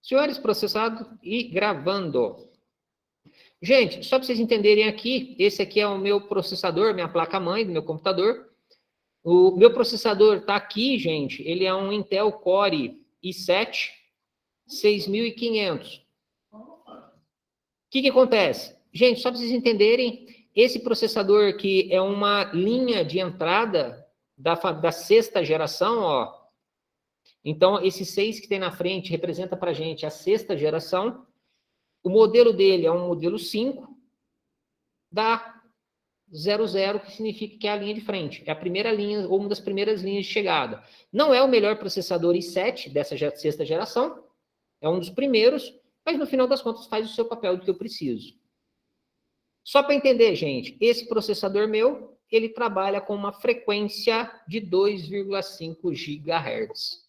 Senhores, processado e gravando. Gente, só para vocês entenderem aqui, esse aqui é o meu processador, minha placa-mãe do meu computador. O meu processador está aqui, gente, ele é um Intel Core i7 6500. O que acontece? Gente, só para vocês entenderem, esse processador aqui é uma linha de entrada da sexta geração, ó. Então, esse 6 que tem na frente representa para a gente a sexta geração. O modelo dele é um modelo 5 da 00, que significa que é a linha de frente. É a primeira linha, ou uma das primeiras linhas de chegada. Não é o melhor processador i7 dessa sexta geração, é um dos primeiros, mas no final das contas faz o seu papel do que eu preciso. Só para entender, gente, esse processador meu, ele trabalha com uma frequência de 2,5 GHz.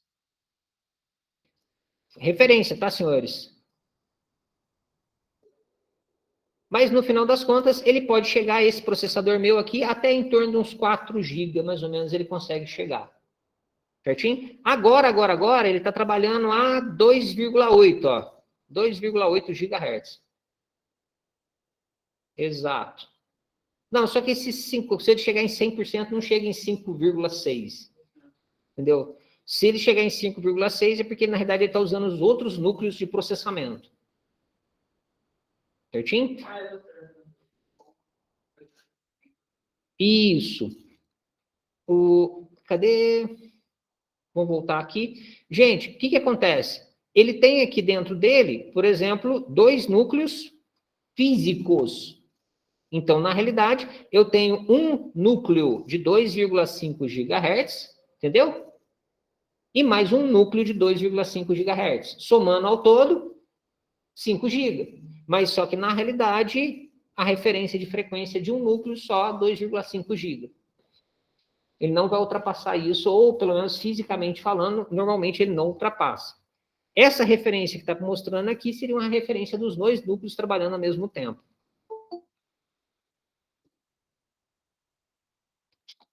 Referência, tá, senhores? Mas, no final das contas, ele pode chegar, esse processador meu aqui, até em torno de uns 4 GB, mais ou menos, ele consegue chegar. Certinho? Agora, ele está trabalhando a 2,8, ó. 2,8 GHz. Exato. Não, só que esses 5, se ele chegar em 100%, não chega em 5,6. Entendeu? Se ele chegar em 5,6 é porque, na realidade, ele está usando os outros núcleos de processamento. Certinho? Isso. Cadê? Vou voltar aqui. Gente, o que acontece? Ele tem aqui dentro dele, por exemplo, 2 núcleos físicos. Então, na realidade, eu tenho um núcleo de 2,5 GHz, entendeu? E mais um núcleo de 2,5 GHz. Somando ao todo, 5 GB. Mas só que, na realidade, a referência de frequência de um núcleo só, 2,5 GB. Ele não vai ultrapassar isso, ou pelo menos fisicamente falando, normalmente ele não ultrapassa. Essa referência que está mostrando aqui seria uma referência dos 2 núcleos trabalhando ao mesmo tempo.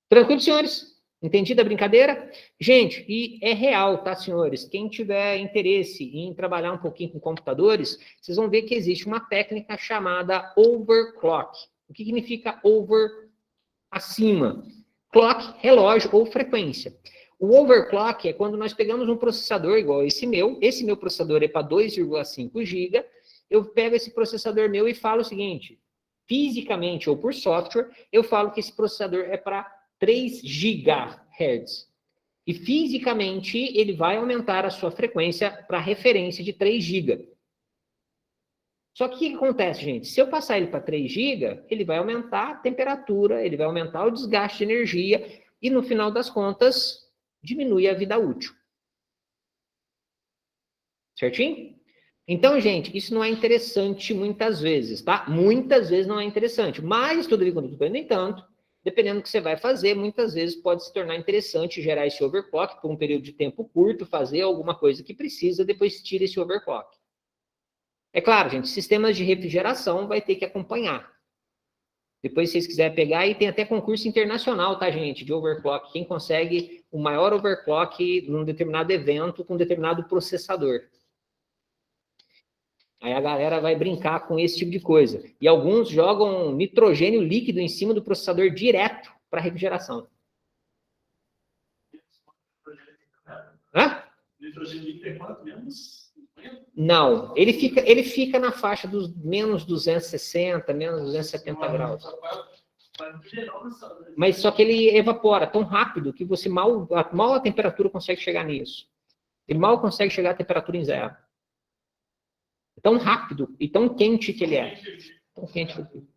Tranquilo, senhores? Entendida a brincadeira? Gente, e é real, tá, senhores? Quem tiver interesse em trabalhar um pouquinho com computadores, vocês vão ver que existe uma técnica chamada overclock. O que significa over acima? Clock, relógio ou frequência. O overclock é quando nós pegamos um processador igual esse meu processador é para 2,5 GB, eu pego esse processador meu e falo o seguinte, fisicamente ou por software, eu falo que esse processador é para 3 GHz. E fisicamente, ele vai aumentar a sua frequência para referência de 3 GB. Só que o que acontece, gente? Se eu passar ele para 3 GB, ele vai aumentar a temperatura, ele vai aumentar o desgaste de energia e, no final das contas, diminui a vida útil. Certinho? Então, gente, isso não é interessante muitas vezes, tá? Muitas vezes não é interessante. Mas, tudo no entanto, dependendo do que você vai fazer, muitas vezes pode se tornar interessante gerar esse overclock por um período de tempo curto, fazer alguma coisa que precisa, depois tira esse overclock. É claro, gente, sistemas de refrigeração vai ter que acompanhar. Depois, se vocês quiserem pegar, e tem até concurso internacional, tá, gente, de overclock. Quem consegue o maior overclock num determinado evento com um determinado processador. Aí a galera vai brincar com esse tipo de coisa. E alguns jogam nitrogênio líquido em cima do processador direto para refrigeração. Hã? Nitrogênio líquido é quanto menos? Não, ele fica na faixa dos menos 260, menos 270 graus. Mas só que ele evapora tão rápido que você mal a temperatura consegue chegar nisso. Ele mal consegue chegar à temperatura em zero. É tão rápido e tão quente que ele é. Tão quente que ele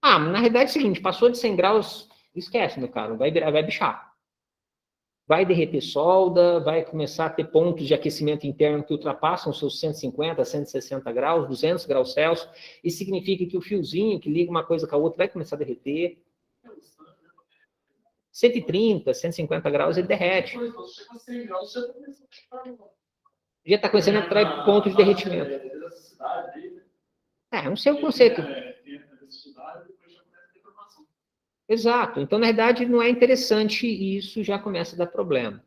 é. Na realidade é o seguinte, passou de 100 graus, esquece, meu caro, vai bichar. Vai derreter solda, vai começar a ter pontos de aquecimento interno que ultrapassam os seus 150, 160 graus, 200 graus Celsius. Isso significa que o fiozinho que liga uma coisa com a outra vai começar a derreter. 130, 150 graus, ele derrete. Já está começando a entrar ponto de derretimento. Não sei o conceito. Exato. Então, na verdade, não é interessante e isso já começa a dar problema.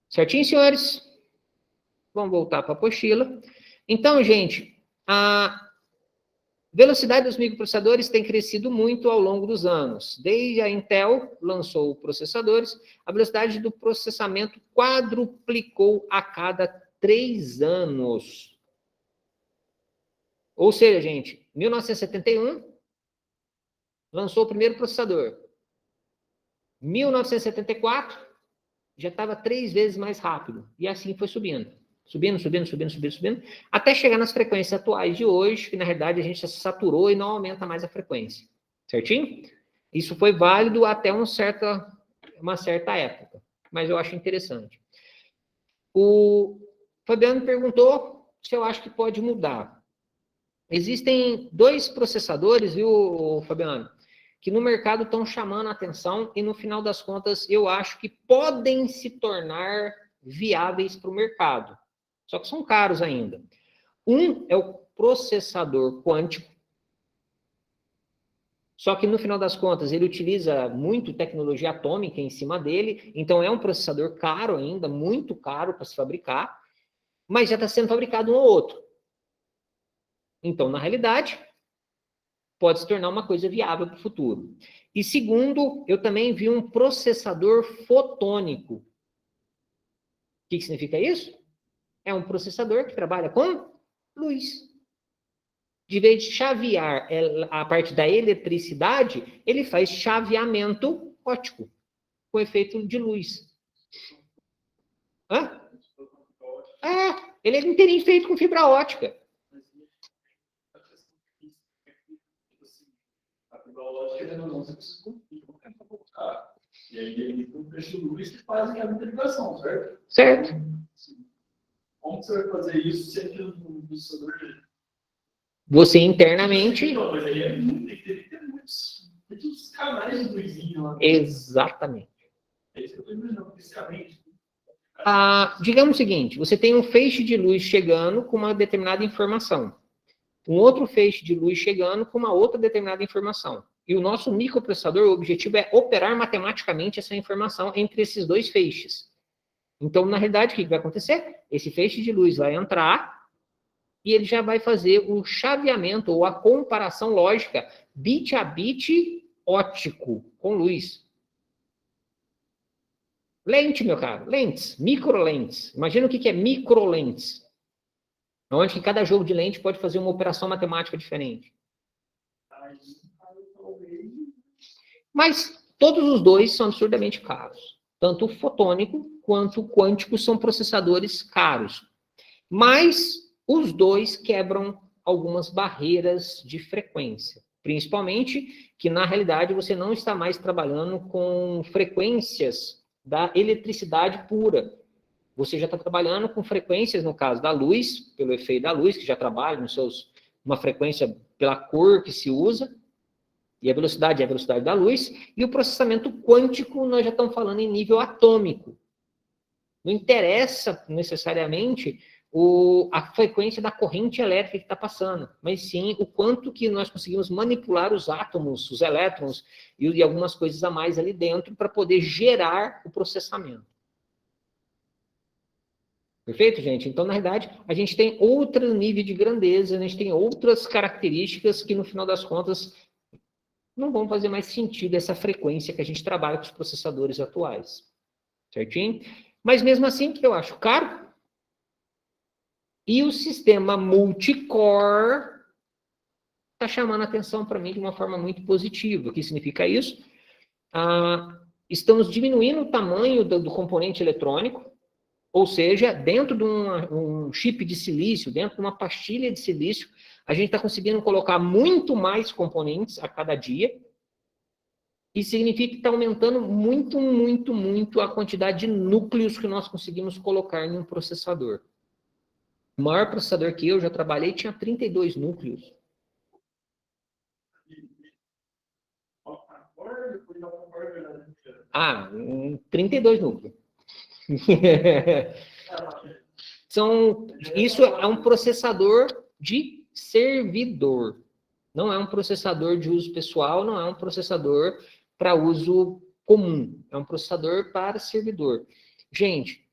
Certinho, senhores? Vamos voltar para a apostila. Então, gente, a velocidade dos microprocessadores tem crescido muito ao longo dos anos. Desde a Intel lançou processadores, a velocidade do processamento quadruplicou a cada 3 anos. Ou seja, gente, 1971 lançou o primeiro processador. 1974 já estava 3 vezes mais rápido. E assim foi subindo. Subindo, até chegar nas frequências atuais de hoje, que na realidade a gente já se saturou e não aumenta mais a frequência. Certinho? Isso foi válido até uma certa época, mas eu acho interessante. O Fabiano perguntou se eu acho que pode mudar. Existem 2 processadores, viu, Fabiano, que no mercado estão chamando a atenção e no final das contas eu acho que podem se tornar viáveis para o mercado. Só que são caros ainda. Um é o processador quântico. Só que no final das contas ele utiliza muito tecnologia atômica em cima dele. Então é um processador caro ainda, muito caro para se fabricar. Mas já está sendo fabricado um ou outro. Então, na realidade, pode se tornar uma coisa viável para o futuro. E segundo, eu também vi um processador fotônico. O que significa isso? É um processador que trabalha com luz. De vez de chavear a parte da eletricidade, ele faz chaveamento óptico, com efeito de luz. Hã? Ele é inteirinho feito com fibra óptica. E aí ele tem um preço de luz que fazem a ligação, certo? Certo. Como você vai fazer isso se aquilo no processador dele? Você internamente... Não, mas aí tem que ter muitos canais de luzinha lá. Exatamente. É isso que eu estou imaginando, inicialmente. Digamos o seguinte, você tem um feixe de luz chegando com uma determinada informação. Um outro feixe de luz chegando com uma outra determinada informação. E o nosso microprocessador, o objetivo é operar matematicamente essa informação entre esses 2 feixes. Então, na realidade, o que vai acontecer? Esse feixe de luz vai entrar e ele já vai fazer o chaveamento ou a comparação lógica bit a bit óptico com luz. Lente, meu caro, lentes, microlentes. Imagina o que é microlentes. Onde cada jogo de lente pode fazer uma operação matemática diferente. Mas todos os 2 são absurdamente caros. Tanto o fotônico quanto o quântico são processadores caros. Mas os 2 quebram algumas barreiras de frequência. Principalmente que, na realidade, você não está mais trabalhando com frequências da eletricidade pura. Você já está trabalhando com frequências, no caso da luz, pelo efeito da luz, que já trabalha uma frequência pela cor que se usa, e a velocidade é a velocidade da luz, e o processamento quântico nós já estamos falando em nível atômico. Não interessa necessariamente a frequência da corrente elétrica que está passando, mas sim o quanto que nós conseguimos manipular os átomos, os elétrons e algumas coisas a mais ali dentro para poder gerar o processamento. Perfeito, gente? Então, na verdade, a gente tem outro nível de grandeza, a gente tem outras características que, no final das contas, não vão fazer mais sentido essa frequência que a gente trabalha com os processadores atuais. Certinho? Mas, mesmo assim, que eu acho caro. E o sistema multicore está chamando a atenção para mim de uma forma muito positiva. O que significa isso? Estamos diminuindo o tamanho do componente eletrônico, ou seja, dentro de um chip de silício, dentro de uma pastilha de silício, a gente está conseguindo colocar muito mais componentes a cada dia. E significa que está aumentando muito, muito, muito a quantidade de núcleos que nós conseguimos colocar em um processador. O maior processador que eu já trabalhei tinha 32 núcleos. 32 núcleos. Isso é um processador de servidor. Não é um processador de uso pessoal, não é um processador para uso comum. É um processador para servidor. Gente,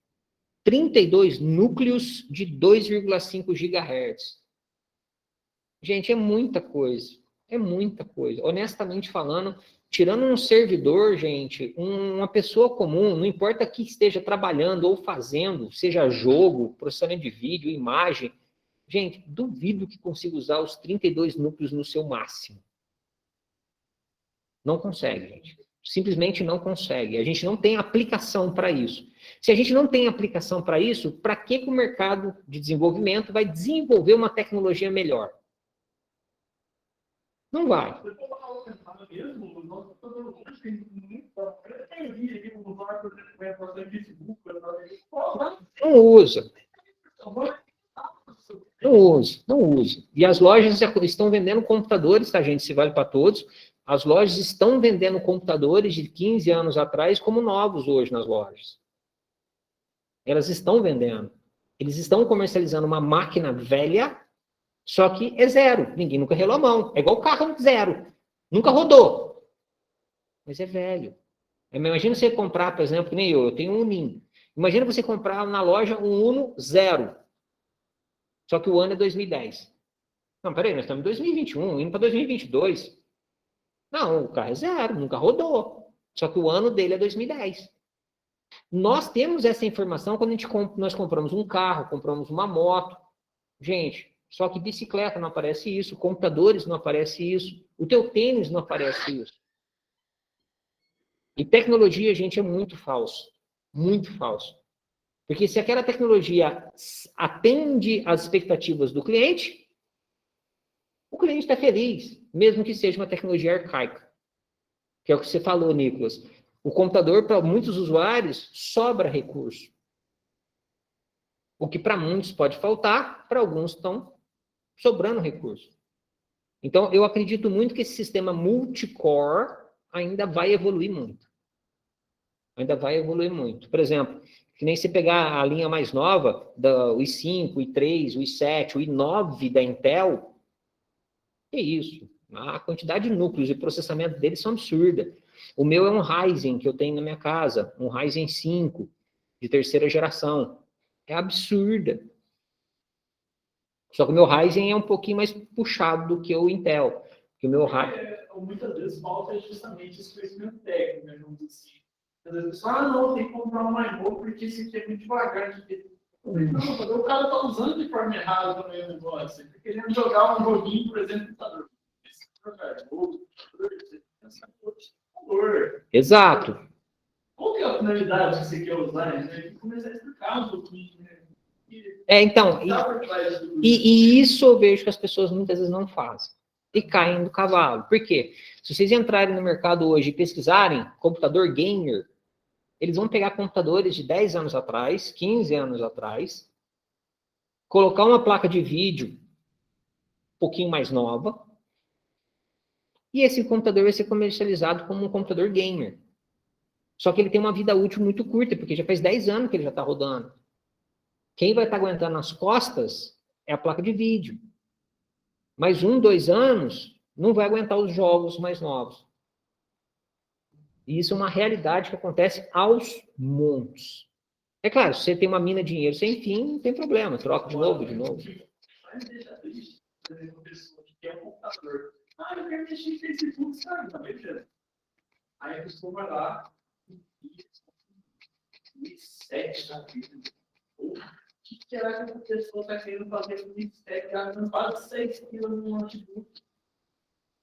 32 núcleos de 2,5 GHz. Gente, é muita coisa. É muita coisa. Honestamente falando, tirando um servidor, gente, uma pessoa comum, não importa que esteja trabalhando ou fazendo, seja jogo, processamento de vídeo, imagem, gente, duvido que consiga usar os 32 núcleos no seu máximo. Não consegue, gente. Simplesmente não consegue. A gente não tem aplicação para isso. Se a gente não tem aplicação para isso, para que o mercado de desenvolvimento vai desenvolver uma tecnologia melhor? Não vai. Não usa. Não usa, não usa. E as lojas estão vendendo computadores, tá, gente? Se vale para todos. As lojas estão vendendo computadores de 15 anos atrás como novos hoje nas lojas. Elas estão vendendo. Eles estão comercializando uma máquina velha, só que é zero. Ninguém nunca relou a mão. É igual carro zero. Nunca rodou. Mas é velho. Imagina você comprar, por exemplo, que nem eu tenho um Uninho. Imagina você comprar na loja um Uno zero. Só que o ano é 2010. Não, peraí, nós estamos em 2021, indo para 2022. Não, o carro é zero, nunca rodou. Só que o ano dele é 2010. Nós temos essa informação quando nós compramos um carro, compramos uma moto. Gente, só que bicicleta não aparece isso, computadores não aparece isso, o teu tênis não aparece isso. E tecnologia, gente, é muito falso. Muito falso. Porque se aquela tecnologia atende às expectativas do cliente, o cliente está feliz, mesmo que seja uma tecnologia arcaica. Que é o que você falou, Nicolas. O computador, para muitos usuários, sobra recurso. O que para muitos pode faltar, para alguns estão sobrando recurso. Então, eu acredito muito que esse sistema multicore ainda vai evoluir muito. Ainda vai evoluir muito. Por exemplo, que nem se pegar a linha mais nova, o i5, o i3, o i7, o i9 da Intel, que isso? A quantidade de núcleos e processamento deles são absurda. O meu é um Ryzen que eu tenho na minha casa, um Ryzen 5 de terceira geração. É absurda. Só que o meu Ryzen é um pouquinho mais puxado do que o Intel. Que o meu muitas vezes falta justamente esse conhecimento técnico, né? Vamos dizer assim. Às vezes a pessoa, não, tem que comprar um mais novo porque esse aqui é muito devagar. Não, o cara está usando de forma errada também o negócio. Ele está querendo jogar um joguinho, por exemplo, no computador. Exato. Qual que é a finalidade que você quer usar? Tem que começar a explicar um pouquinho, né? Então, e isso eu vejo que as pessoas muitas vezes não fazem. E caem do cavalo. Por quê? Se vocês entrarem no mercado hoje e pesquisarem computador gamer, eles vão pegar computadores de 10 anos atrás, 15 anos atrás, colocar uma placa de vídeo um pouquinho mais nova, e esse computador vai ser comercializado como um computador gamer. Só que ele tem uma vida útil muito curta, porque já faz 10 anos que ele já está rodando. Quem vai estar aguentando nas costas é a placa de vídeo. Mais 1, 2 anos, não vai aguentar os jogos mais novos. E isso é uma realidade que acontece aos montes. É claro, se você tem uma mina de dinheiro sem fim, não tem problema, troca de novo, de novo. Mas deixa triste, uma pessoa que quer um computador. Eu quero mexer em Facebook, sabe? Tá beleza. Aí a pessoa vai lá e 7 da vida. O que será que a pessoa está querendo fazer com 27, gastando quase 6 quilos no notebook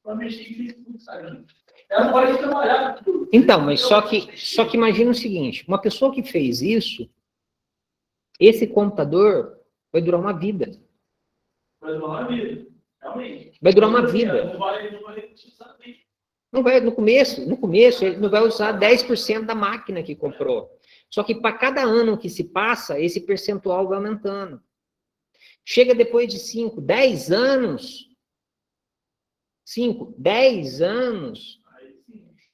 para mexer em Facebook, sabe? Ela não vai trabalhar. Então, mas só que imagina o seguinte, uma pessoa que fez isso, esse computador vai durar uma vida. Vai durar uma vida, realmente. Vai durar uma vida. Não vai, no começo, ele não vai usar 10% da máquina que comprou. Só que para cada ano que se passa, esse percentual vai aumentando. Chega depois de 5, 10 anos, 5, 10 anos,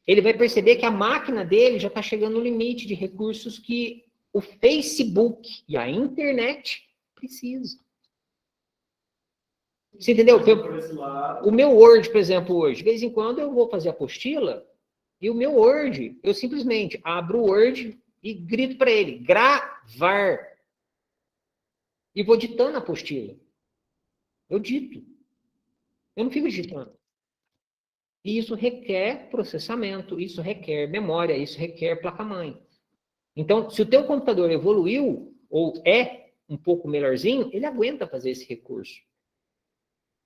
ele vai perceber que a máquina dele já está chegando no limite de recursos que o Facebook e a internet precisam. Você entendeu? O meu Word, por exemplo, hoje, de vez em quando eu vou fazer apostila, e o meu Word, eu simplesmente abro o Word e grito para ele, gravar. e vou ditando a apostila. Eu dito. Eu não fico digitando. E isso requer processamento, isso requer memória, isso requer placa-mãe. Então, se o teu computador evoluiu, ou é um pouco melhorzinho, ele aguenta fazer esse recurso.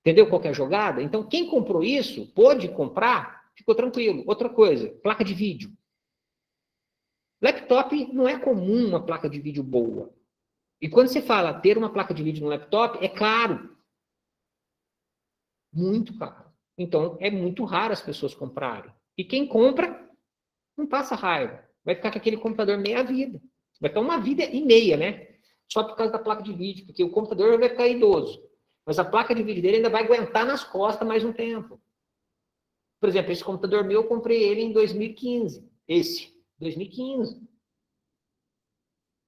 Entendeu qual que é a jogada? Então, quem comprou isso, pôde comprar, ficou tranquilo. Outra coisa, placa de vídeo. Laptop não é comum uma placa de vídeo boa. E quando você fala ter uma placa de vídeo no laptop, é caro. Muito caro. Então, é muito raro as pessoas comprarem. E quem compra, não passa raiva. Vai ficar com aquele computador meia vida. Vai ficar uma vida e meia, né? Só por causa da placa de vídeo, porque o computador vai ficar idoso. Mas a placa de vídeo dele ainda vai aguentar nas costas mais um tempo. Por exemplo, esse computador meu, eu comprei ele em 2015. Esse, 2015.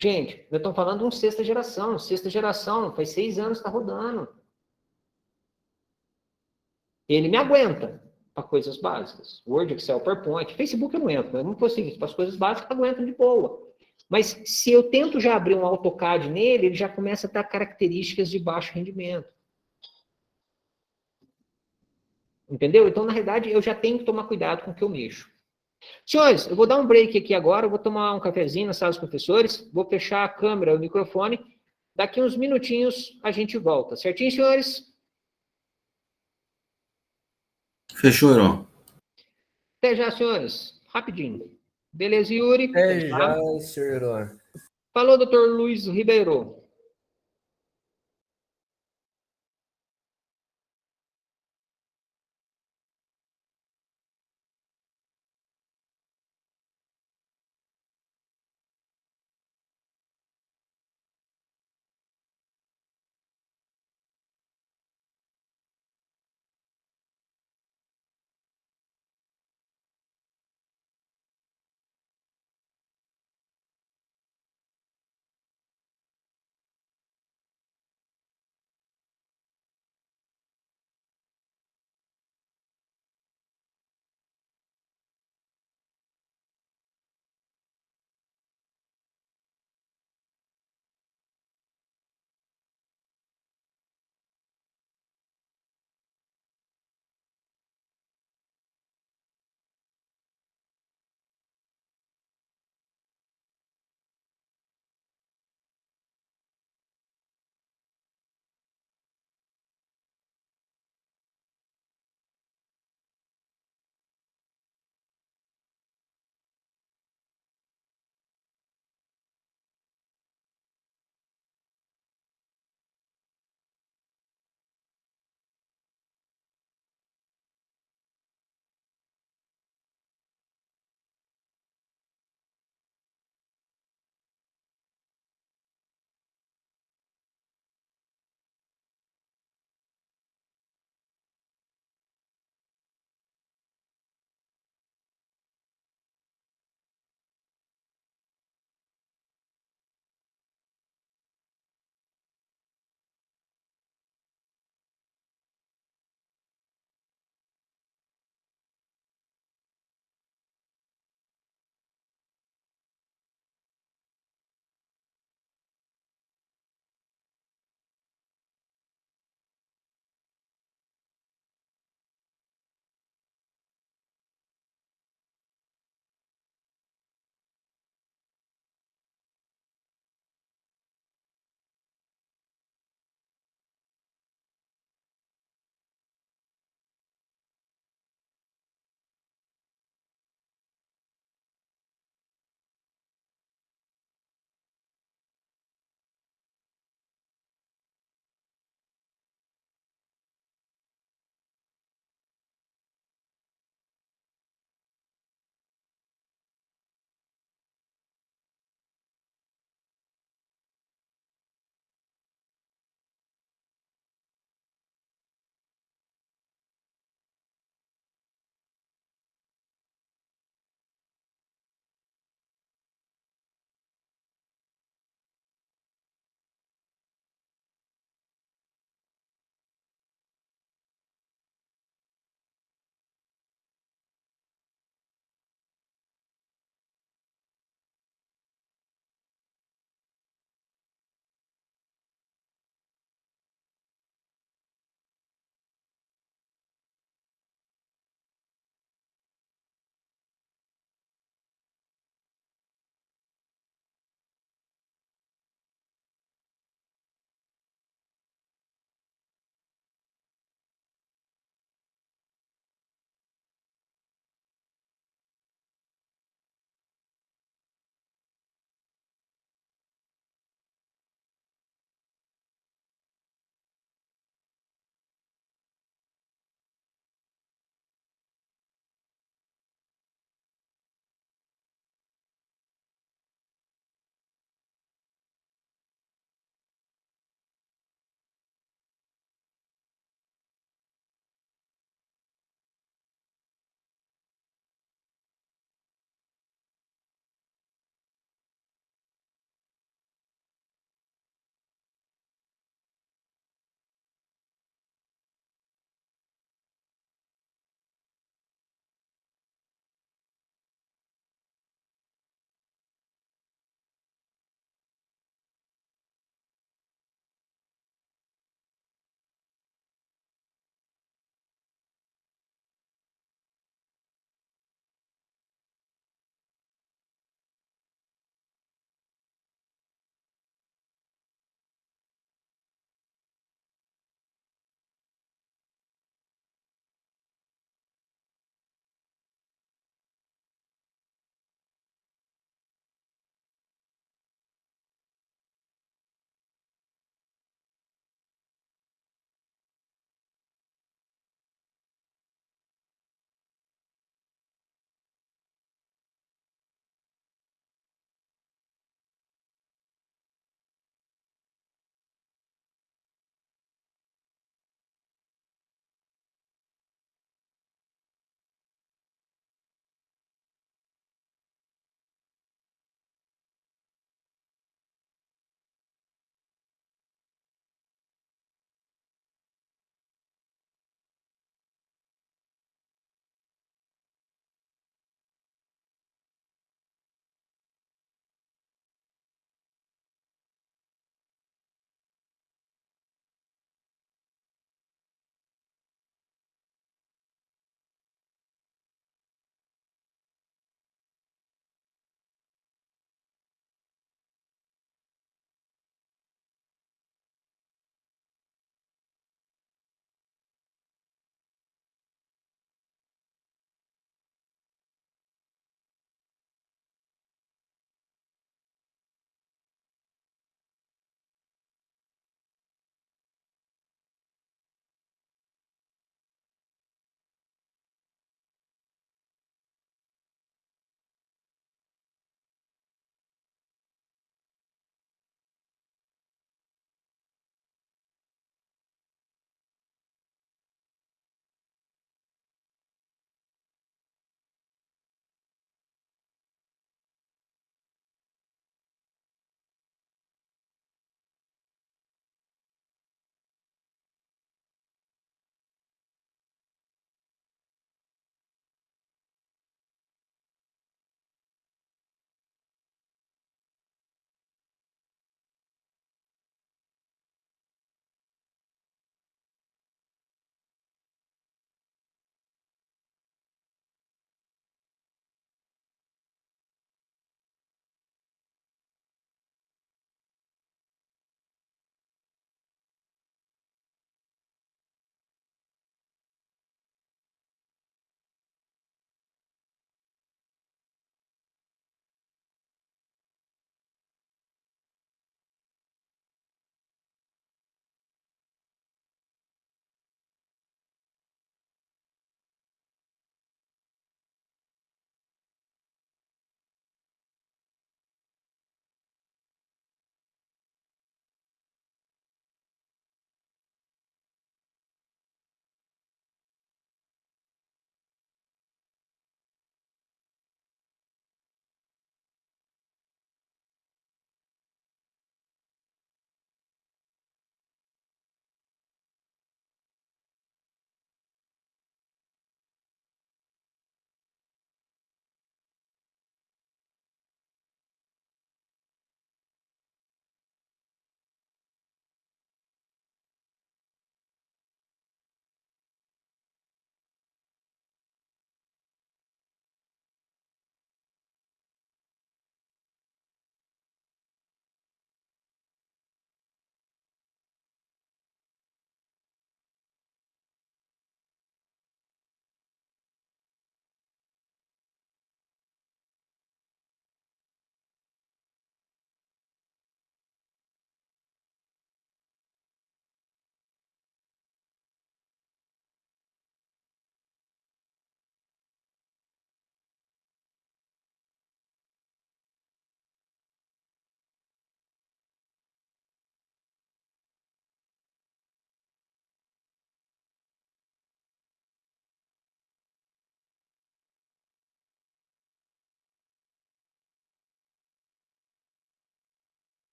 Gente, nós estamos falando de um sexta geração. Sexta geração, faz 6 anos que está rodando. Ele me aguenta para coisas básicas. Word, Excel, PowerPoint. Facebook eu não entro, mas não consigo. Para as coisas básicas, aguenta de boa. Mas se eu tento já abrir um AutoCAD nele, ele já começa a dar características de baixo rendimento. Entendeu? Então, na realidade, eu já tenho que tomar cuidado com o que eu mexo. Senhores, eu vou dar um break aqui agora, eu vou tomar um cafezinho na sala dos professores, vou fechar a câmera, o microfone. Daqui uns minutinhos a gente volta. Certinho, senhores? Fechou, Heron. Até já, senhores. Rapidinho. Beleza, Yuri? Até já, senhor Heron. Falou, doutor Luiz Ribeiro.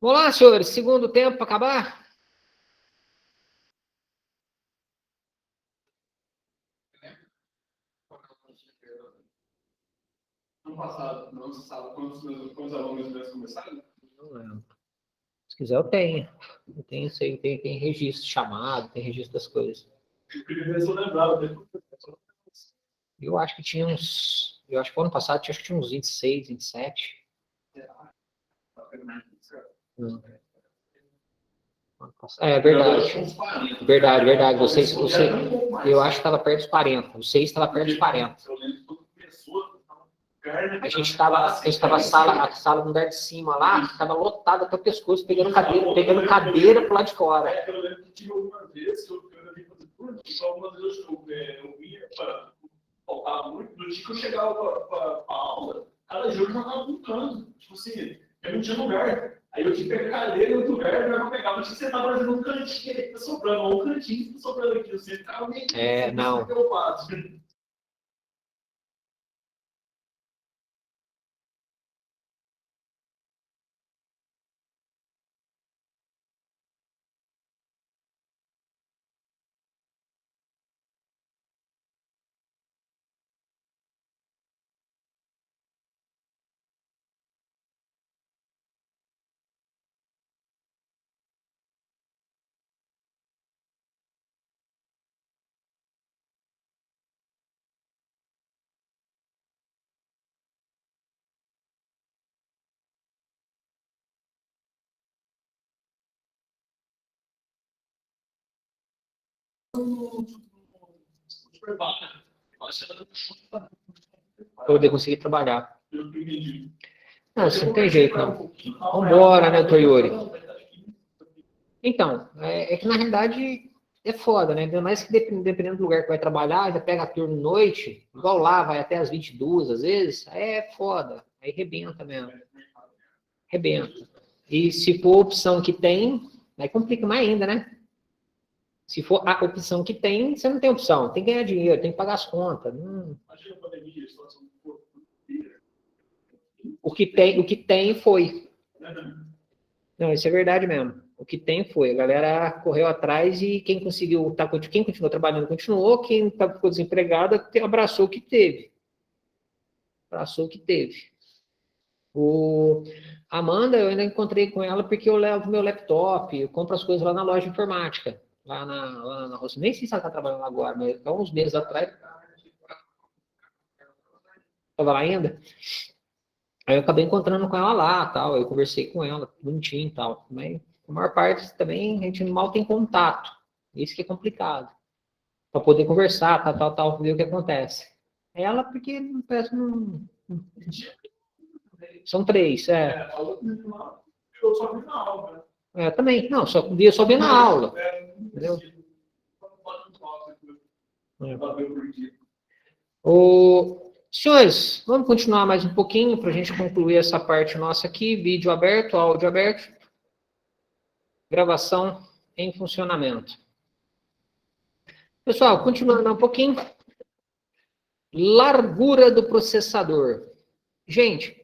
Vamos lá, senhores, segundo tempo para acabar? Ano passado, não se sabe quantos alunos meus começaram? Não lembro. Se quiser, eu tenho. Eu tenho isso aí, tem registro chamado, tem registro das coisas. Eu queria ver se eu lembrava. Eu acho que tinha uns. Eu acho que o ano passado tinha uns 26, 27. É verdade. Verdade. Vocês, eu acho que estava perto dos 40. Vocês estavam perto dos 40. Eu lembro que quando começou, A gente estava a sala do andar de cima lá, estava lotada até o pescoço, pegando cadeira pro lado de fora. Eu lembro que tinha alguma vez que eu ia fazer turno, e algumas vezes eu ia para faltava muito. No dia que eu chegava para a aula, cada jogo jogava um canto. Tipo assim, eu não tinha lugar. Aí eu tinha que pegar cadeira em outro lugar, eu pegava, eu tinha que sentar fazendo um cantinho que tá sobrando, ou um cantinho que tá sobrando aqui. Eu sempre ficava meio. Não. Para poder conseguir trabalhar. Não, assim, não tem jeito, não. Vambora, né, Toyori? Então, é que na realidade é foda, né? Ainda mais que dependendo do lugar que vai trabalhar, já pega turno noite, igual lá, vai até as 22 às vezes, aí é foda. Aí rebenta mesmo. Rebenta. E se for a opção que tem, aí complica mais ainda, né? Se for a opção que tem, você não tem opção. Tem que ganhar dinheiro, tem que pagar as contas. O que tem foi. Não, isso é verdade mesmo. O que tem foi. A galera correu atrás e quem conseguiu, quem continuou trabalhando, continuou. Quem ficou desempregado, abraçou o que teve. Abraçou o que teve. A Amanda, eu ainda encontrei com ela porque eu levo meu laptop, eu compro as coisas lá na loja de informática. Lá na Rússia. Nem sei se ela está trabalhando agora, mas há uns meses atrás. Estava lá ainda? Aí eu acabei encontrando com ela lá, tal. Eu conversei com ela, bonitinho e tal. Mas a maior parte também a gente mal tem contato. Isso que é complicado. Para poder conversar, tal, ver o que acontece. Ela, porque não. São 3, Eu só vi na aula. Também. Não, só vi na aula. Entendeu? Senhores, vamos continuar mais um pouquinho para a gente concluir essa parte nossa aqui. Vídeo aberto, áudio aberto. Gravação em funcionamento. Pessoal, continuando um pouquinho. Largura do processador. Gente,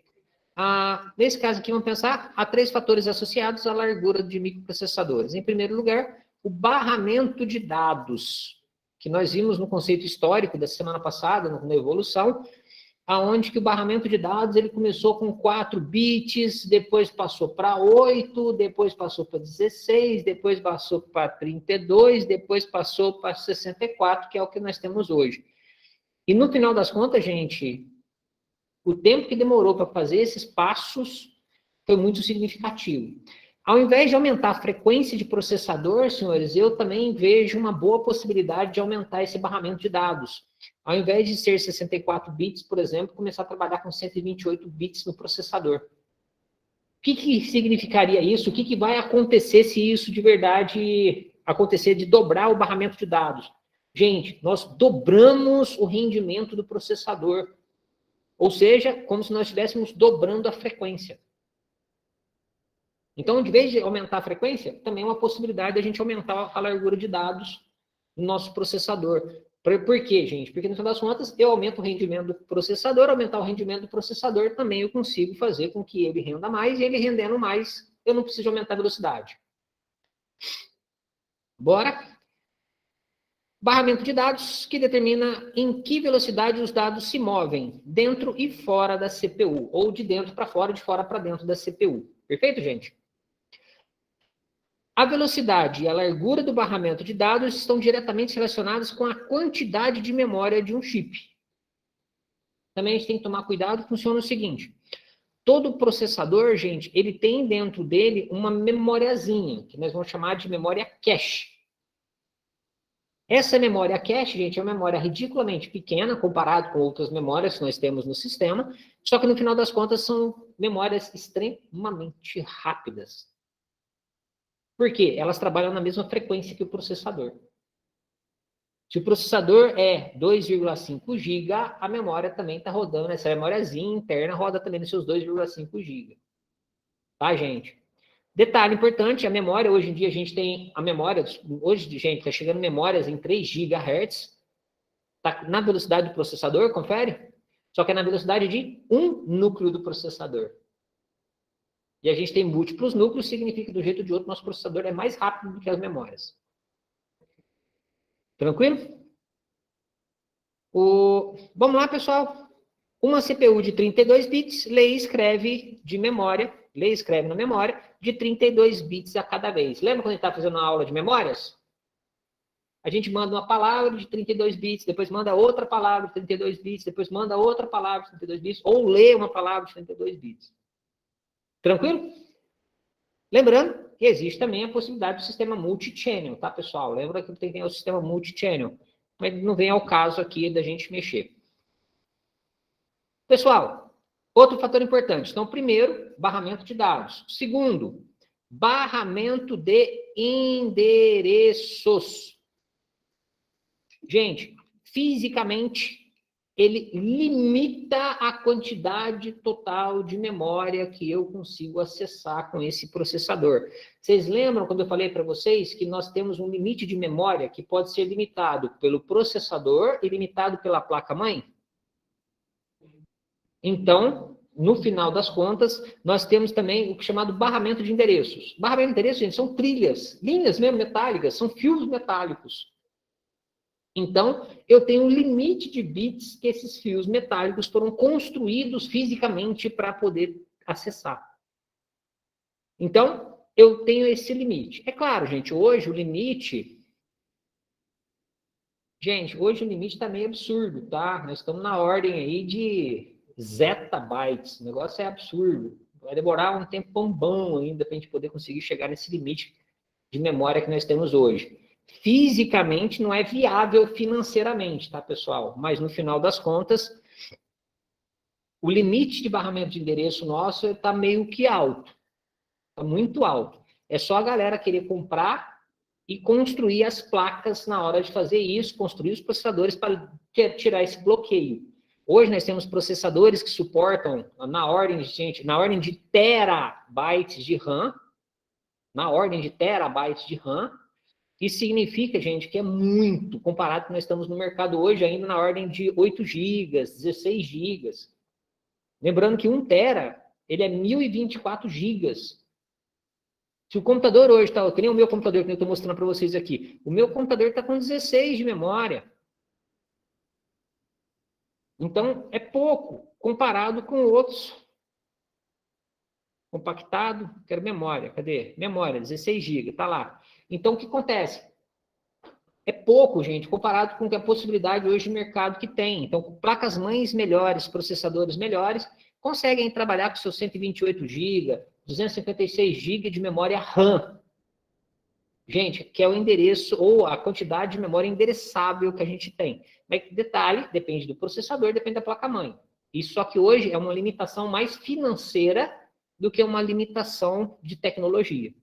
nesse caso aqui, vamos pensar, há 3 fatores associados à largura de microprocessadores. Em primeiro lugar, o barramento de dados, que nós vimos no conceito histórico da semana passada, na evolução, aonde que o barramento de dados ele começou com 4 bits, depois passou para 8, depois passou para 16, depois passou para 32, depois passou para 64, que é o que nós temos hoje. E no final das contas, gente, o tempo que demorou para fazer esses passos foi muito significativo. Ao invés de aumentar a frequência de processador, senhores, eu também vejo uma boa possibilidade de aumentar esse barramento de dados. Ao invés de ser 64 bits, por exemplo, começar a trabalhar com 128 bits no processador. O que significaria isso? O que vai acontecer se isso de verdade acontecer, de dobrar o barramento de dados? Gente, nós dobramos o rendimento do processador. Ou seja, como se nós estivéssemos dobrando a frequência. Então, de vez de aumentar a frequência, também é uma possibilidade de a gente aumentar a largura de dados no nosso processador. Por quê, gente? Porque, no final das contas, eu aumento o rendimento do processador, aumentar o rendimento do processador, também eu consigo fazer com que ele renda mais, e ele rendendo mais, eu não preciso aumentar a velocidade. Bora? Barramento de dados, que determina em que velocidade os dados se movem, dentro e fora da CPU, ou de dentro para fora, de fora para dentro da CPU. Perfeito, gente? A velocidade e a largura do barramento de dados estão diretamente relacionadas com a quantidade de memória de um chip. Também a gente tem que tomar cuidado, funciona o seguinte: todo processador, gente, ele tem dentro dele uma memóriazinha, que nós vamos chamar de memória cache. Essa memória cache, gente, é uma memória ridiculamente pequena comparado com outras memórias que nós temos no sistema, só que no final das contas são memórias extremamente rápidas. Por quê? Elas trabalham na mesma frequência que o processador. Se o processador é 2,5 GB, a memória também está rodando, essa memóriazinha interna roda também nos seus 2,5 GB. Tá, gente? Detalhe importante, a memória, hoje em dia a gente tem a memória, hoje, gente, está chegando memórias em 3 GHz, tá na velocidade do processador, confere? Só que é na velocidade de um núcleo do processador. E a gente tem múltiplos núcleos, significa que do jeito ou de outro, nosso processador é mais rápido do que as memórias. Tranquilo? Vamos lá, pessoal. Uma CPU de 32 bits lê e escreve de memória, lê e escreve na memória, de 32 bits a cada vez. Lembra quando a gente está fazendo uma aula de memórias? A gente manda uma palavra de 32 bits, depois manda outra palavra de 32 bits, depois manda outra palavra de 32 bits, ou lê uma palavra de 32 bits. Tranquilo? Lembrando que existe também a possibilidade do sistema multi-channel, tá, pessoal? Lembra que tem o sistema multi-channel, mas não vem ao caso aqui da gente mexer. Pessoal, outro fator importante. Então, primeiro, barramento de dados. Segundo, barramento de endereços. Gente, fisicamente, ele limita a quantidade total de memória que eu consigo acessar com esse processador. Vocês lembram quando eu falei para vocês que nós temos um limite de memória que pode ser limitado pelo processador e limitado pela placa-mãe? Então, no final das contas, nós temos também o chamado barramento de endereços. Barramento de endereços, gente, são trilhas, linhas mesmo metálicas, são fios metálicos. Então, eu tenho um limite de bits que esses fios metálicos foram construídos fisicamente para poder acessar. Então, eu tenho esse limite. É claro, gente, hoje o limite... Gente, hoje o limite está meio absurdo, tá? Nós estamos na ordem aí de zettabytes. O negócio é absurdo. Vai demorar um tempão bom ainda para a gente poder conseguir chegar nesse limite de memória que nós temos hoje. Fisicamente não é viável financeiramente, tá, pessoal? Mas no final das contas, o limite de barramento de endereço nosso está meio que alto. Está muito alto. É só a galera querer comprar e construir as placas na hora de fazer isso, construir os processadores para tirar esse bloqueio. Hoje nós temos processadores que suportam na ordem de terabytes de RAM, na ordem de terabytes de RAM. Isso significa, gente, que é muito, comparado com o que nós estamos no mercado hoje, ainda na ordem de 8 GB, 16 GB. Lembrando que 1 tera, ele é 1024 GB. Se o computador hoje está, que nem o meu computador que eu estou mostrando para vocês aqui, o meu computador está com 16 de memória. Então, é pouco, comparado com outros. Compactado, quero memória, cadê? Memória, 16 GB, está lá. Então, o que acontece? É pouco, gente, comparado com a possibilidade hoje de mercado que tem. Então, placas-mães melhores, processadores melhores, conseguem trabalhar com seus 128 GB, 256 GB de memória RAM. Gente, que é o endereço ou a quantidade de memória endereçável que a gente tem. Mas, detalhe, depende do processador, depende da placa-mãe. Isso só que hoje é uma limitação mais financeira do que uma limitação de tecnologia.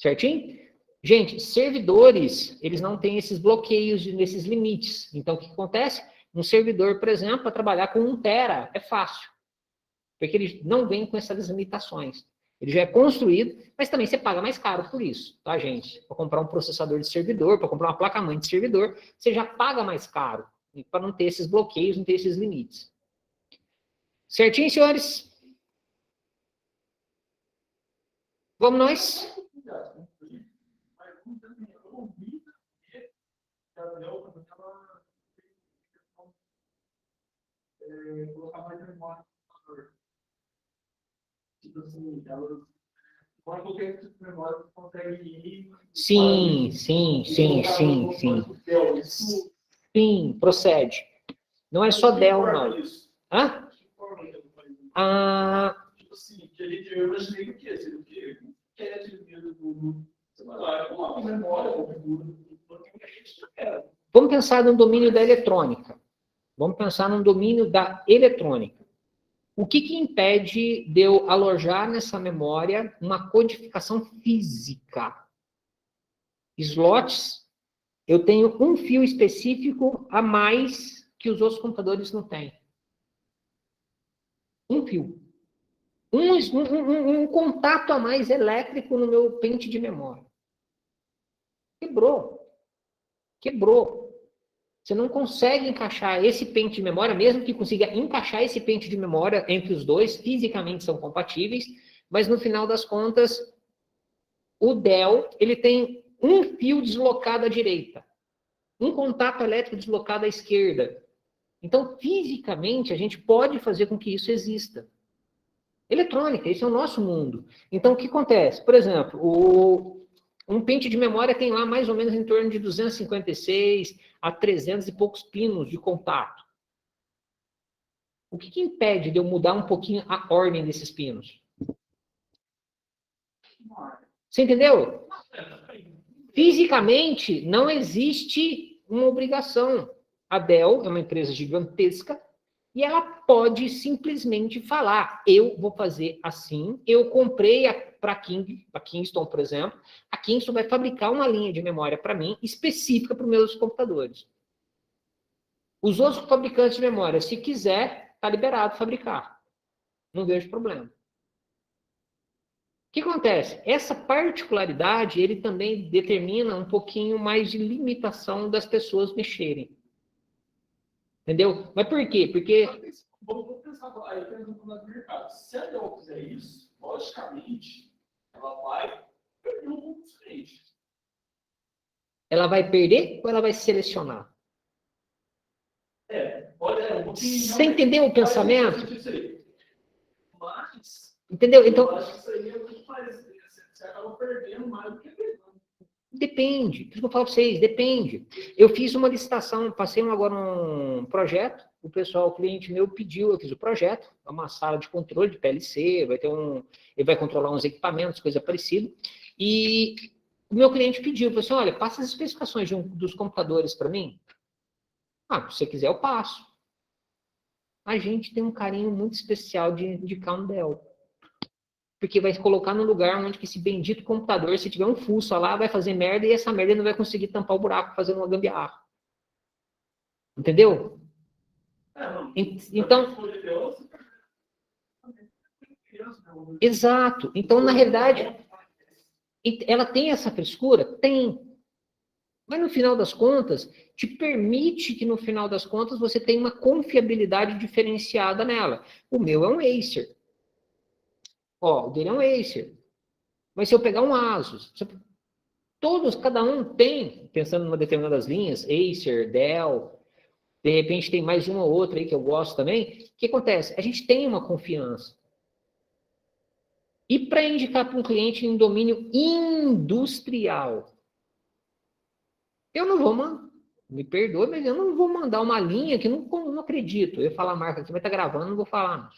Certinho? Gente, servidores, eles não têm esses bloqueios, nesses limites. Então, o que acontece? Um servidor, por exemplo, para trabalhar com 1 tera é fácil. Porque ele não vem com essas limitações. Ele já é construído, mas também você paga mais caro por isso, tá, gente? Para comprar um processador de servidor, para comprar uma placa-mãe de servidor, você já paga mais caro, para não ter esses bloqueios, não ter esses limites. Certinho, senhores? Vamos nós? Colocar mais memória no computador. Tipo assim, ela não é qualquer tipo de memória que consegue ir. Sim. Sim, procede. Não é só Dell, não. Hã? Ah, Tipo assim, eu imaginei o quê? Seria o quê? Que é do. Sei lá, uma memória, vamos pensar no domínio da eletrônica. Vamos pensar no domínio da eletrônica. O que impede de eu alojar nessa memória uma codificação física? Slots, eu tenho um fio específico a mais que os outros computadores não têm. Um fio. Um contato a mais elétrico no meu pente de memória. Quebrou. Você não consegue encaixar esse pente de memória, mesmo que consiga encaixar esse pente de memória entre os dois, fisicamente são compatíveis, mas no final das contas, o Dell, ele tem um fio deslocado à direita, um contato elétrico deslocado à esquerda. Então, fisicamente, a gente pode fazer com que isso exista. Eletrônica, esse é o nosso mundo. Então, o que acontece? Por exemplo, um pente de memória tem lá mais ou menos em torno de 256 a 300 e poucos pinos de contato. O que impede de eu mudar um pouquinho a ordem desses pinos? Você entendeu? Fisicamente, não existe uma obrigação. A Dell é uma empresa gigantesca e ela pode simplesmente falar, eu vou fazer assim, eu comprei para a Kingston, por exemplo, a Kingston vai fabricar uma linha de memória para mim, específica para os meus computadores. Os outros fabricantes de memória, se quiser, está liberado fabricar. Não vejo problema. O que acontece? Essa particularidade, ele também determina um pouquinho mais de limitação das pessoas mexerem. Entendeu? Mas por quê? Porque... Vamos pensar aí, no mercado. Se a Dell fizer isso, logicamente, ela vai perder um pouco de frente. Ela vai perder ou ela vai selecionar? Você entendeu o pensamento? Mas... Entendeu? Então... Eu acho que isso aí é o que faz. Você acaba perdendo mais do que perdendo. Depende. Por isso que eu falo para vocês, depende. Eu fiz uma licitação, passei agora um projeto, o cliente meu pediu, eu fiz o projeto, é uma sala de controle de PLC, ele vai controlar uns equipamentos, coisa parecida, e o meu cliente pediu, falou assim, olha, passa as especificações dos computadores para mim. Se você quiser, eu passo. A gente tem um carinho muito especial de indicar um Dell. Porque vai colocar no lugar onde que esse bendito computador, se tiver um fuço lá, vai fazer merda e essa merda não vai conseguir tampar o buraco fazendo uma gambiarra. Entendeu? Então... Exato. Então, na realidade, ela tem essa frescura? Tem. Mas, no final das contas, te permite que, no final das contas, você tenha uma confiabilidade diferenciada nela. O meu é um Acer. O dele é um Acer. Mas se eu pegar um Asus, cada um tem, pensando em uma determinadas linhas, Acer, Dell, de repente tem mais uma ou outra aí que eu gosto também. O que acontece? A gente tem uma confiança. E para indicar para um cliente em domínio industrial, eu não vou me perdoe, mas eu não vou mandar uma linha que não acredito. Eu ia falar a marca aqui, vai estar gravando, não vou falar.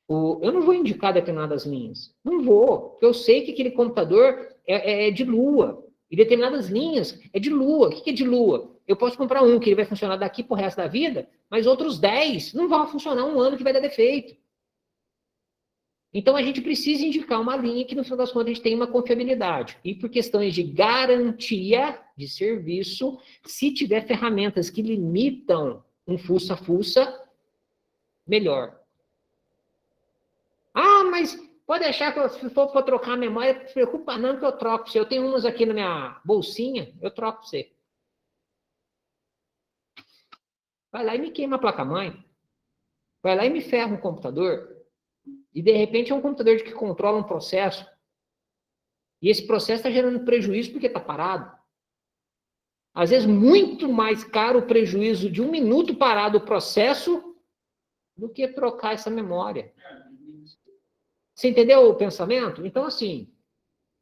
Eu não vou indicar determinadas linhas. Não vou, porque eu sei que aquele computador é de lua. E determinadas linhas é de lua. O que é de lua? Eu posso comprar um que ele vai funcionar daqui pro resto da vida, mas outros 10 não vão funcionar um ano que vai dar defeito. Então, a gente precisa indicar uma linha que, no final das contas, a gente tem uma confiabilidade. E por questões de garantia de serviço, se tiver ferramentas que limitam um fuça-fuça, melhor. Mas pode deixar que se for para trocar a memória, não se preocupa não que eu troco. Se eu tenho umas aqui na minha bolsinha, eu troco para você. Vai lá e me queima a placa-mãe. Vai lá e me ferra um computador. E, de repente, é um computador que controla um processo E esse processo está gerando prejuízo porque está parado. Às vezes, muito mais caro o prejuízo de 1 minuto parado o processo do que trocar essa memória. Você entendeu o pensamento? Então, assim,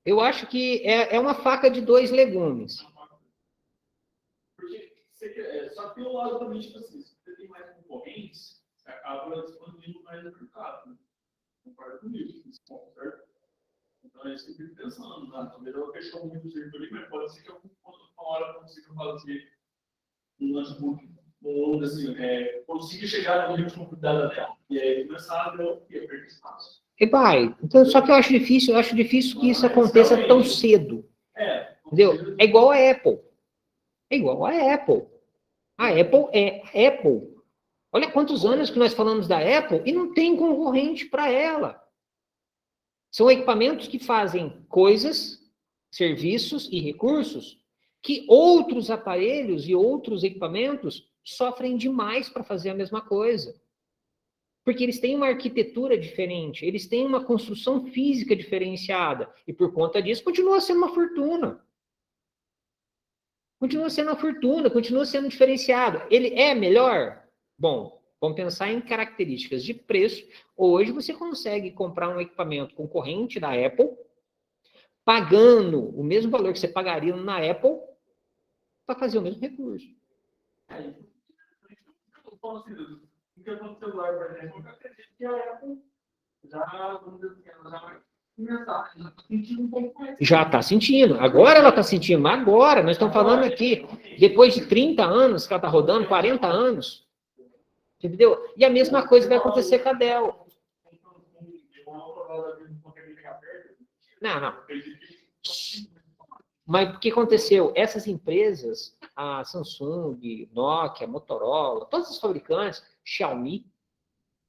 eu acho que é uma faca de 2 legumes. Porque só que o lado também, tipo assim, se você tem mais concorrentes, você acaba expandindo mais o mercado. Né? Concorda comigo, nesse ponto, certo? Então, é isso que eu fico pensando. Né? Talvez eu fechou muito o círculo ali, mas pode ser que uma hora eu consiga fazer um lance muito, assim, consiga chegar no nível de competitividade dela. E aí começar a perder espaço. E vai. Então, só que eu acho difícil que isso aconteça tão cedo. Entendeu? É igual a Apple. É igual a Apple. A Apple é Apple. Olha quantos anos que nós falamos da Apple e não tem concorrente para ela. São equipamentos que fazem coisas, serviços e recursos que outros aparelhos e outros equipamentos sofrem demais para fazer a mesma coisa. Porque eles têm uma arquitetura diferente, eles têm uma construção física diferenciada, e por conta disso continua sendo uma fortuna. Continua sendo uma fortuna, continua sendo diferenciado. Ele é melhor? Bom, vamos pensar em características de preço. Hoje você consegue comprar um equipamento concorrente da Apple, pagando o mesmo valor que você pagaria na Apple, para fazer o mesmo recurso. Eu falo assim, o que aconteceu celular, por exemplo, eu acredito que a Apple já, vamos dizer assim, ela já vai começar, já está sentindo um pouco mais. Já está sentindo. Agora ela está sentindo, mas agora, nós estamos falando aqui, depois de 30 anos que ela está rodando, 40 anos, entendeu? E a mesma coisa vai acontecer com a Dell. Não. Mas o que aconteceu? Essas empresas, a Samsung, Nokia, Motorola, todos os fabricantes, Xiaomi,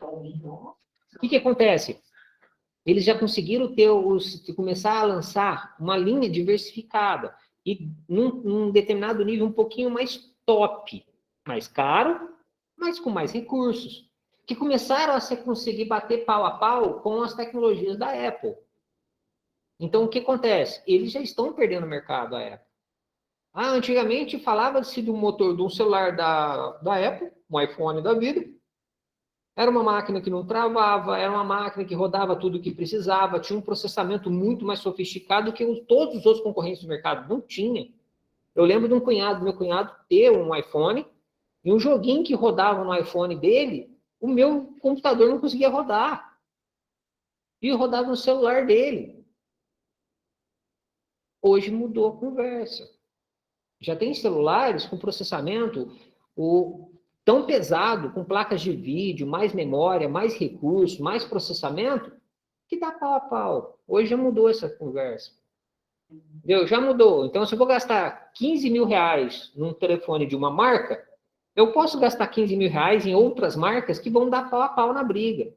o que acontece? Eles já conseguiram começar a lançar uma linha diversificada e num determinado nível um pouquinho mais top, mais caro, mas com mais recursos, que começaram a conseguir bater pau a pau com as tecnologias da Apple. Então, o que acontece? Eles já estão perdendo o mercado, a Apple. Antigamente falava-se do motor de um celular da Apple, um iPhone da vida. Era uma máquina que não travava, era uma máquina que rodava tudo o que precisava, tinha um processamento muito mais sofisticado que todos os outros concorrentes do mercado. Não tinha. Eu lembro de meu cunhado ter um iPhone, e um joguinho que rodava no iPhone dele, o meu computador não conseguia rodar. E rodava no celular dele. Hoje mudou a conversa. Já tem celulares com processamento tão pesado, com placas de vídeo, mais memória, mais recurso, mais processamento, que dá pau a pau. Hoje já mudou essa conversa. Entendeu? Já mudou. Então, se eu vou gastar 15 mil reais num telefone de uma marca, eu posso gastar 15 mil reais em outras marcas que vão dar pau a pau na briga.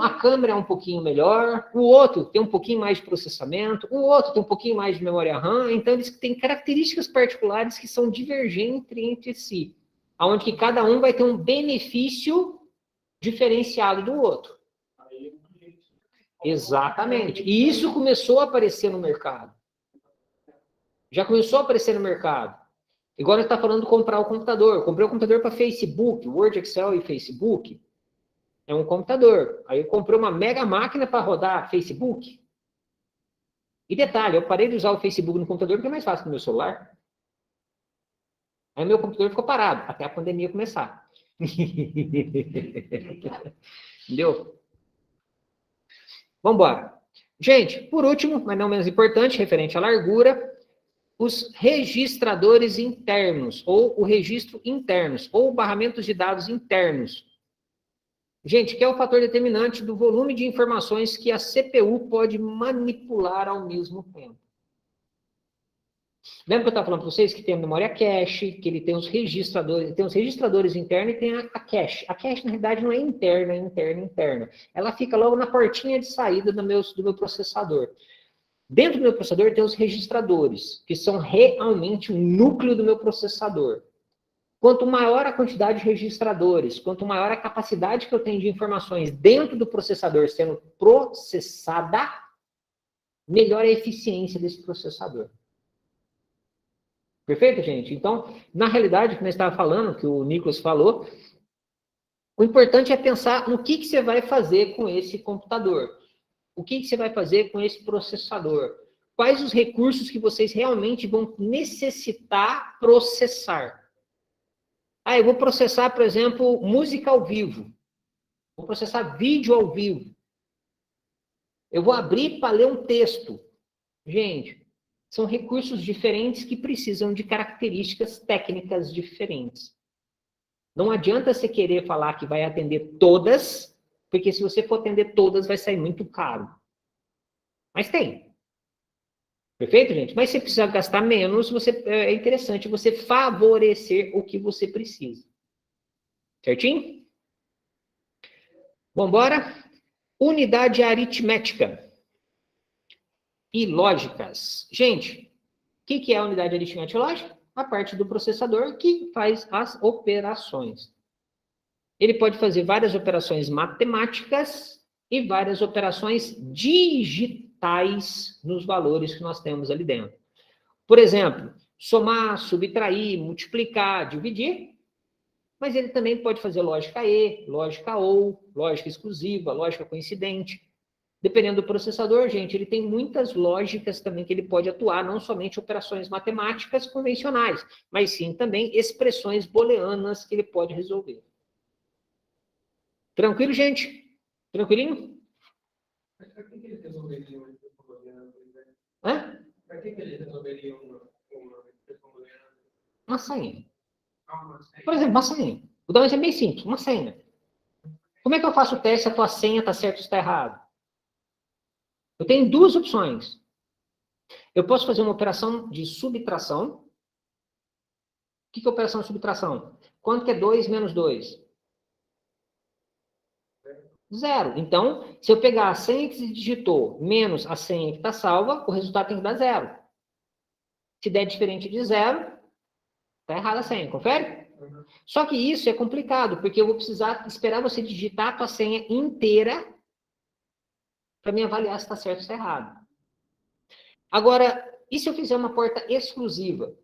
A câmera é um pouquinho melhor, o outro tem um pouquinho mais de processamento, o outro tem um pouquinho mais de memória RAM, então eles têm características particulares que são divergentes entre si, onde que cada um vai ter um benefício diferenciado do outro. Exatamente. E isso começou a aparecer no mercado. Já começou a aparecer no mercado. Igual a gente está falando de comprar o computador. Eu comprei o computador para Facebook, Word, Excel e Facebook. É um computador. Aí eu comprei uma mega máquina para rodar Facebook. E detalhe, eu parei de usar o Facebook no computador porque é mais fácil no meu celular. Aí meu computador ficou parado, até a pandemia começar. Entendeu? Vamos embora. Gente, por último, mas não menos importante, referente à largura, os registradores internos, ou o registro internos, ou barramentos de dados internos. Gente, que é o fator determinante do volume de informações que a CPU pode manipular ao mesmo tempo. Lembra que eu estava falando para vocês que tem a memória cache, que ele tem os registradores internos e tem a cache. A cache, na realidade, não é interna. Ela fica logo na portinha de saída do meu processador. Dentro do meu processador tem os registradores, que são realmente o núcleo do meu processador. Quanto maior a quantidade de registradores, quanto maior a capacidade que eu tenho de informações dentro do processador sendo processada, melhor a eficiência desse processador. Perfeito, gente? Então, na realidade, como eu estava falando, que o Nicolas falou, o importante é pensar no que você vai fazer com esse computador. O que você vai fazer com esse processador? Quais os recursos que vocês realmente vão necessitar processar? Ah, eu vou processar, por exemplo, música ao vivo. Vou processar vídeo ao vivo. Eu vou abrir para ler um texto. Gente, são recursos diferentes que precisam de características técnicas diferentes. Não adianta você querer falar que vai atender todas, porque se você for atender todas, vai sair muito caro. Mas tem. Perfeito, gente? Mas se você precisar gastar menos, é interessante você favorecer o que você precisa. Certinho? Vamos embora? Unidade aritmética e lógicas. Gente, o que é a unidade aritmética e lógica? A parte do processador que faz as operações. Ele pode fazer várias operações matemáticas e várias operações digitais nos valores que nós temos ali dentro. Por exemplo, somar, subtrair, multiplicar, dividir. Mas ele também pode fazer lógica E, lógica OU, lógica exclusiva, lógica coincidente. Dependendo do processador, gente, ele tem muitas lógicas também que ele pode atuar, não somente operações matemáticas convencionais, mas sim também expressões booleanas que ele pode resolver. Tranquilo, gente? Tranquilinho? Mas para que eles resolveriam uma expressão booleana? Hã? Para que eles resolveriam uma expressão booleana? Uma senha. Uma senha? Por exemplo, uma senha. Vou dar um exemplo bem simples, uma senha. Como é que eu faço o teste se a tua senha está certa ou está errada? Eu tenho duas opções. Eu posso fazer uma operação de subtração. O que é operação de subtração? Quanto que é 2 menos 2? 0. Então, se eu pegar a senha que se digitou menos a senha que está salva, o resultado tem que dar 0. Se der diferente de 0, está errada a senha. Confere? Só que isso é complicado, porque eu vou precisar esperar você digitar a tua senha inteira para me avaliar se está certo ou se está errado. Agora, e se eu fizer uma porta exclusiva?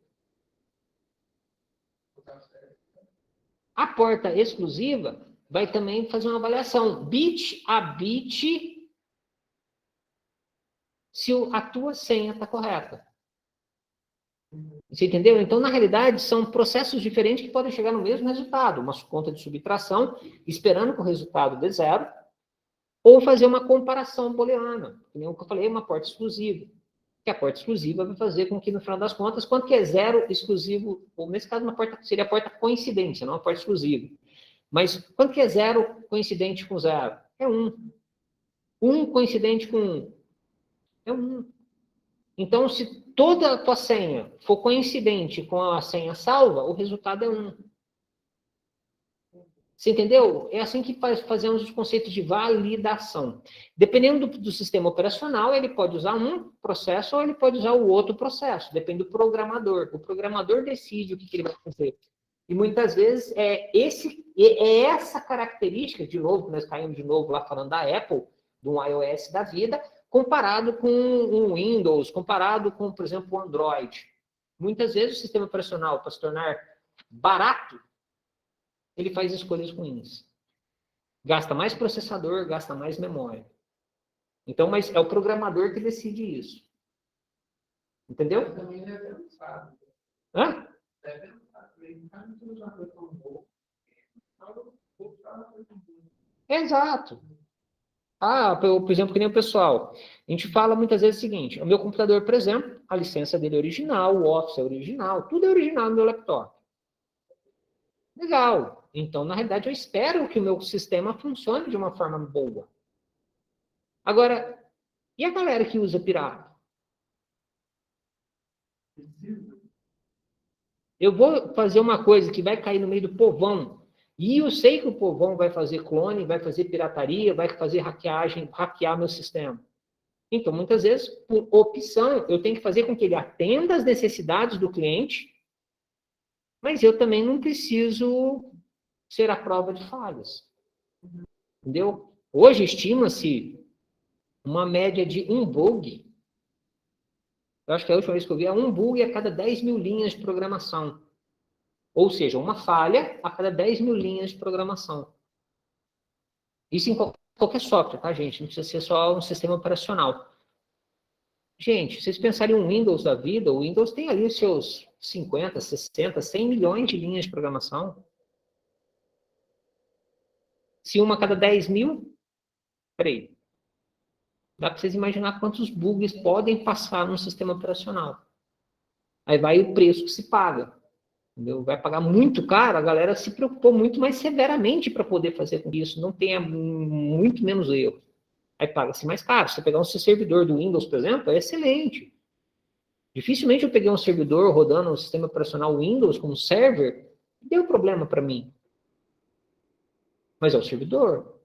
A porta exclusiva vai também fazer uma avaliação bit a bit se a tua senha está correta. Você entendeu? Então, na realidade, são processos diferentes que podem chegar no mesmo resultado. Uma conta de subtração, esperando que o resultado dê 0, ou fazer uma comparação booleana, que nem o que eu falei, uma porta exclusiva. Que a porta exclusiva vai fazer com que, no final das contas, quanto que é 0 exclusivo, ou nesse caso, seria a porta coincidência, não a porta exclusiva. Mas quanto que é 0 coincidente com 0? É 1. 1 coincidente com 1? É 1. Então, se toda a tua senha for coincidente com a senha salva, o resultado é 1. Você entendeu? É assim que fazemos os conceitos de validação. Dependendo do sistema operacional, ele pode usar um processo ou ele pode usar o outro processo. Depende do programador. O programador decide o que ele vai fazer. E muitas vezes é essa característica, de novo, nós caímos de novo lá falando da Apple, do iOS da vida, comparado com um Windows, comparado com, por exemplo, o Android. Muitas vezes o sistema operacional, para se tornar barato, ele faz escolhas ruins. Gasta mais processador, gasta mais memória. Então, mas é o programador que decide isso. Entendeu? Também deve ter usado. Hã? Deve ter usado. Exato. Por exemplo, que nem o pessoal. A gente fala muitas vezes o seguinte: o meu computador, por exemplo, a licença dele é original, o Office é original, tudo é original no meu laptop. Legal. Então, na realidade, eu espero que o meu sistema funcione de uma forma boa. Agora, e a galera que usa pirata? Eu vou fazer uma coisa que vai cair no meio do povão. E eu sei que o povão vai fazer clone, vai fazer pirataria, vai fazer hackear meu sistema. Então, muitas vezes, por opção, eu tenho que fazer com que ele atenda às necessidades do cliente, mas eu também não preciso ser a prova de falhas. Entendeu? Hoje estima-se uma média de 1 bug Eu acho que a última vez que eu vi é um bug a cada 10 mil linhas de programação. Ou seja, uma falha a cada 10 mil linhas de programação. Isso em qualquer software, tá, gente? Não precisa ser só um sistema operacional. Gente, se vocês pensarem em um Windows da vida, o Windows tem ali seus 50, 60, 100 milhões de linhas de programação. Se uma a cada 10 mil, peraí. Dá para vocês imaginar quantos bugs podem passar num sistema operacional. Aí vai o preço que se paga. Entendeu? Vai pagar muito caro, a galera se preocupou muito mais severamente para poder fazer com que isso não tenha muito menos erro. Aí paga-se mais caro. Se você pegar um servidor do Windows, por exemplo, é excelente. Dificilmente eu peguei um servidor rodando um sistema operacional Windows como server e deu problema para mim. Mas é o servidor.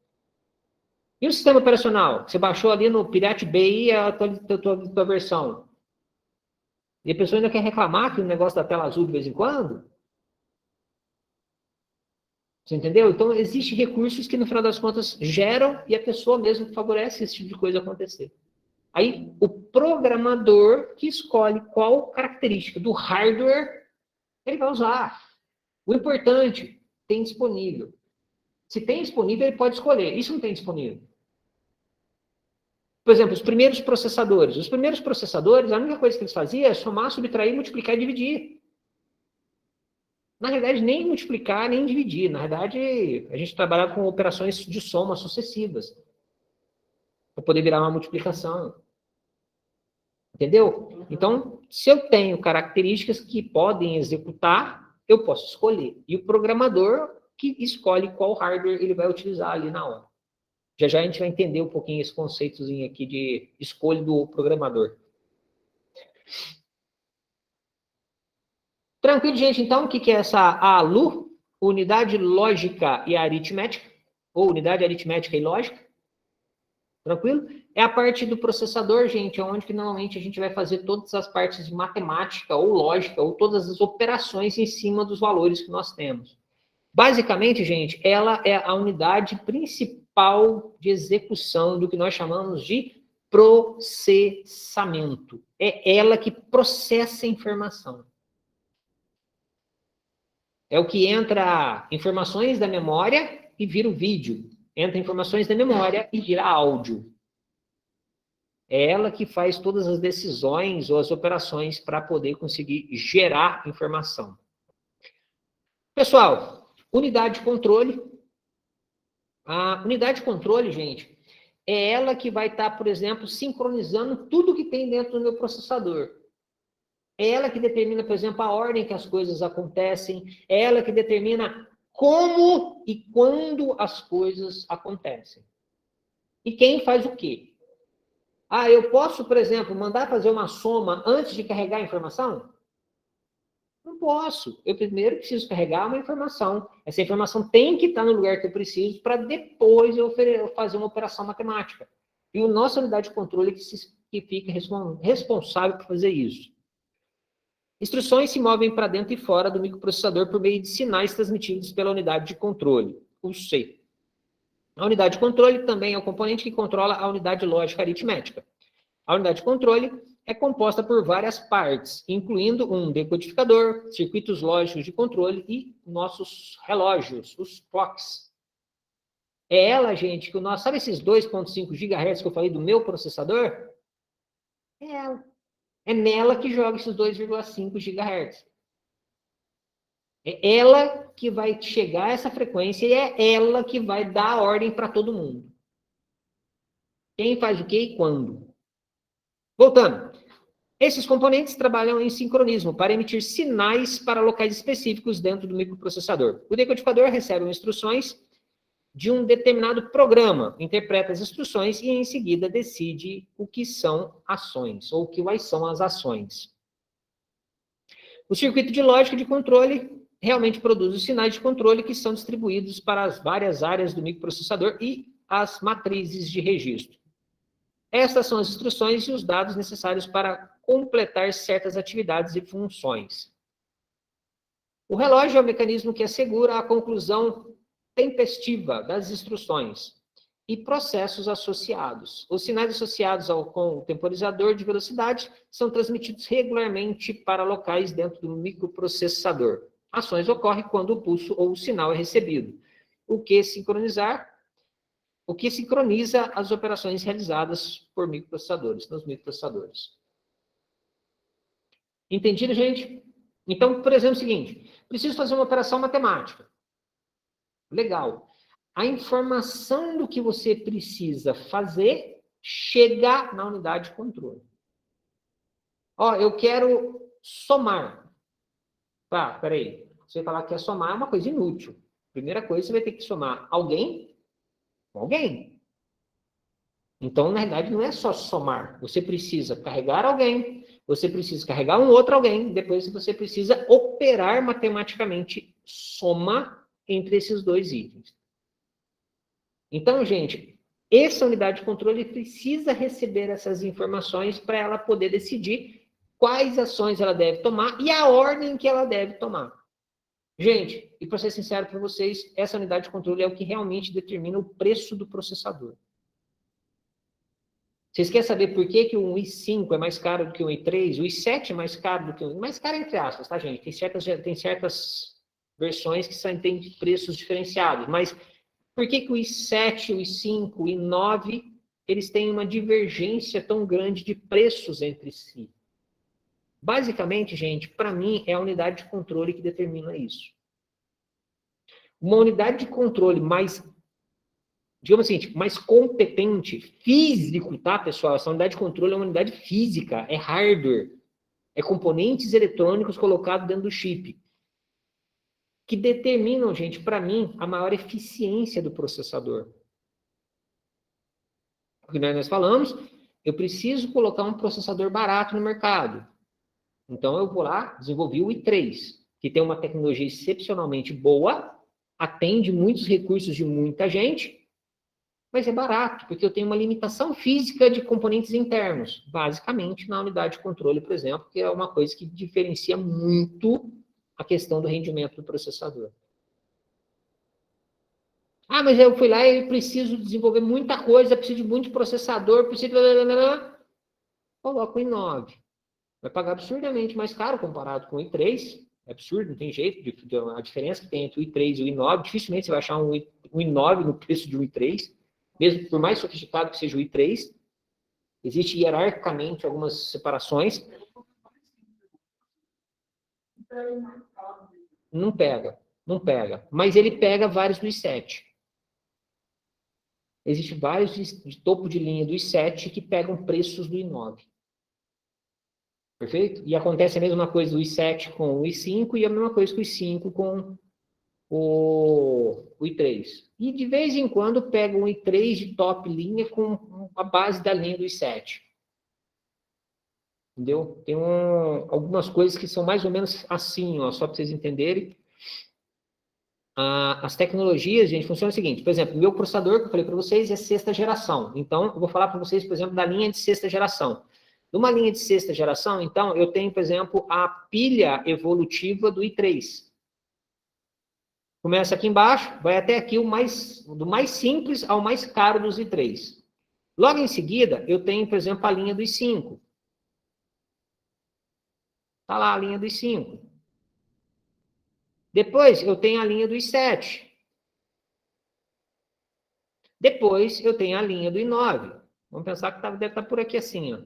E o sistema operacional? Você baixou ali no Pirate Bay a tua versão. E a pessoa ainda quer reclamar que o negócio da tela azul de vez em quando? Você entendeu? Então, existem recursos que, no final das contas, geram e a pessoa mesmo favorece esse tipo de coisa acontecer. Aí, o programador que escolhe qual característica do hardware ele vai usar. O importante, tem disponível. Se tem disponível, ele pode escolher. Isso não tem disponível. Por exemplo, os primeiros processadores. Os primeiros processadores, a única coisa que eles faziam é somar, subtrair, multiplicar e dividir. Na realidade, nem multiplicar, nem dividir. Na realidade, a gente trabalhava com operações de soma sucessivas. Para poder virar uma multiplicação. Entendeu? Então, se eu tenho características que podem executar, eu posso escolher. E o programador que escolhe qual hardware ele vai utilizar ali na hora. Já já a gente vai entender um pouquinho esse conceitozinho aqui de escolha do programador. Tranquilo, gente? Então, o que é essa ALU? Unidade lógica e aritmética, ou unidade aritmética e lógica. Tranquilo? É a parte do processador, gente, onde que normalmente a gente vai fazer todas as partes de matemática ou lógica, ou todas as operações em cima dos valores que nós temos. Basicamente, gente, ela é a unidade principal de execução do que nós chamamos de processamento. É ela que processa a informação. É o que entra informações da memória e vira o vídeo. Entra informações da memória e vira áudio. É ela que faz todas as decisões ou as operações para poder conseguir gerar informação. Pessoal, unidade de controle. A unidade de controle, gente, é ela que vai estar, por exemplo, sincronizando tudo que tem dentro do meu processador. É ela que determina, por exemplo, a ordem que as coisas acontecem. É ela que determina como e quando as coisas acontecem. E quem faz o quê? Ah, eu posso, por exemplo, mandar fazer uma soma antes de carregar a informação? Não posso. Eu primeiro preciso carregar uma informação. Essa informação tem que estar no lugar que eu preciso para depois eu fazer uma operação matemática. E a nossa unidade de controle que fica responsável por fazer isso. Instruções se movem para dentro e fora do microprocessador por meio de sinais transmitidos pela unidade de controle, o C. A unidade de controle também é o componente que controla a unidade lógica aritmética. A unidade de controle é composta por várias partes, incluindo um decodificador, circuitos lógicos de controle e nossos relógios, os clocks. É ela, gente, que nós... Sabe esses 2.5 GHz que eu falei do meu processador? É ela. É nela que joga esses 2,5 GHz. É ela que vai chegar a essa frequência e é ela que vai dar a ordem para todo mundo. Quem faz o quê e quando? Voltando. Esses componentes trabalham em sincronismo para emitir sinais para locais específicos dentro do microprocessador. O decodificador recebe instruções de um determinado programa, interpreta as instruções e, em seguida, decide o que são ações, ou quais são as ações. O circuito de lógica de controle realmente produz os sinais de controle que são distribuídos para as várias áreas do microprocessador e as matrizes de registro. Estas são as instruções e os dados necessários para completar certas atividades e funções. O relógio é o mecanismo que assegura a conclusão tempestiva das instruções. e processos associados. Os sinais associados com o temporizador de velocidade são transmitidos regularmente para locais dentro do microprocessador. Ações ocorrem quando o pulso ou o sinal é recebido, o que sincroniza as operações realizadas por microprocessadores, nos microprocessadores. Entendido, gente? Então, por exemplo, é o seguinte, preciso fazer uma operação matemática. Legal. A informação do que você precisa fazer chega na unidade de controle. Ó, eu quero somar. Tá, peraí. Você falar que quer somar é uma coisa inútil. Primeira coisa, você vai ter que somar alguém com alguém. Então, na realidade, não é só somar. Você precisa carregar alguém, você precisa carregar um outro alguém, depois você precisa operar matematicamente soma entre esses dois itens. Então, gente, essa unidade de controle precisa receber essas informações para ela poder decidir quais ações ela deve tomar e a ordem que ela deve tomar. Gente, e para ser sincero para vocês, essa unidade de controle é o que realmente determina o preço do processador. Vocês querem saber por que um i5 é mais caro do que um i3? O i7 é mais caro do que um... Mais caro entre aspas, tá, gente? Tem certas versões que têm preços diferenciados, mas por que o i7, o i5, o i9, eles têm uma divergência tão grande de preços entre si? Basicamente, gente, para mim, é a unidade de controle que determina isso. Uma unidade de controle mais, digamos assim, mais competente, físico, tá, pessoal? Essa unidade de controle é uma unidade física, é hardware, é componentes eletrônicos colocados dentro do chip, que determinam, gente, para mim, a maior eficiência do processador. Porque nós falamos, eu preciso colocar um processador barato no mercado. Então, eu vou lá, desenvolvi o i3, que tem uma tecnologia excepcionalmente boa, atende muitos recursos de muita gente, mas é barato, porque eu tenho uma limitação física de componentes internos, basicamente na unidade de controle, por exemplo, que é uma coisa que diferencia muito a questão do rendimento do processador. Ah, mas eu fui lá e preciso desenvolver muita coisa, preciso de muito processador, preciso... Coloca o i9. Vai pagar absurdamente mais caro comparado com o i3. É absurdo, não tem jeito. A diferença que tem entre o i3 e o i9, dificilmente você vai achar um i9 no preço de um i3, mesmo por mais sofisticado que seja o i3. Existe hierarquicamente algumas separações. Não pega. Mas ele pega vários do i7. Existem vários de topo de linha do i7 que pegam preços do i9. Perfeito? E acontece a mesma coisa do i7 com o i5 e a mesma coisa com o i5 com o i3. E de vez em quando pega um i3 de top linha com a base da linha do i7. Entendeu? Tem algumas coisas que são mais ou menos assim, ó, só para vocês entenderem. As tecnologias, gente, funcionam o seguinte, por exemplo, meu processador, que eu falei para vocês, é sexta geração. Então, eu vou falar para vocês, por exemplo, da linha de sexta geração. Numa linha de sexta geração, então, eu tenho, por exemplo, a pilha evolutiva do i3. Começa aqui embaixo, vai até aqui do mais simples ao mais caro dos i3. Logo em seguida, eu tenho, por exemplo, a linha do i5. Está lá a linha do i5. Depois, eu tenho a linha do i7. Depois, eu tenho a linha do i9. Vamos pensar que deve estar por aqui assim, ó.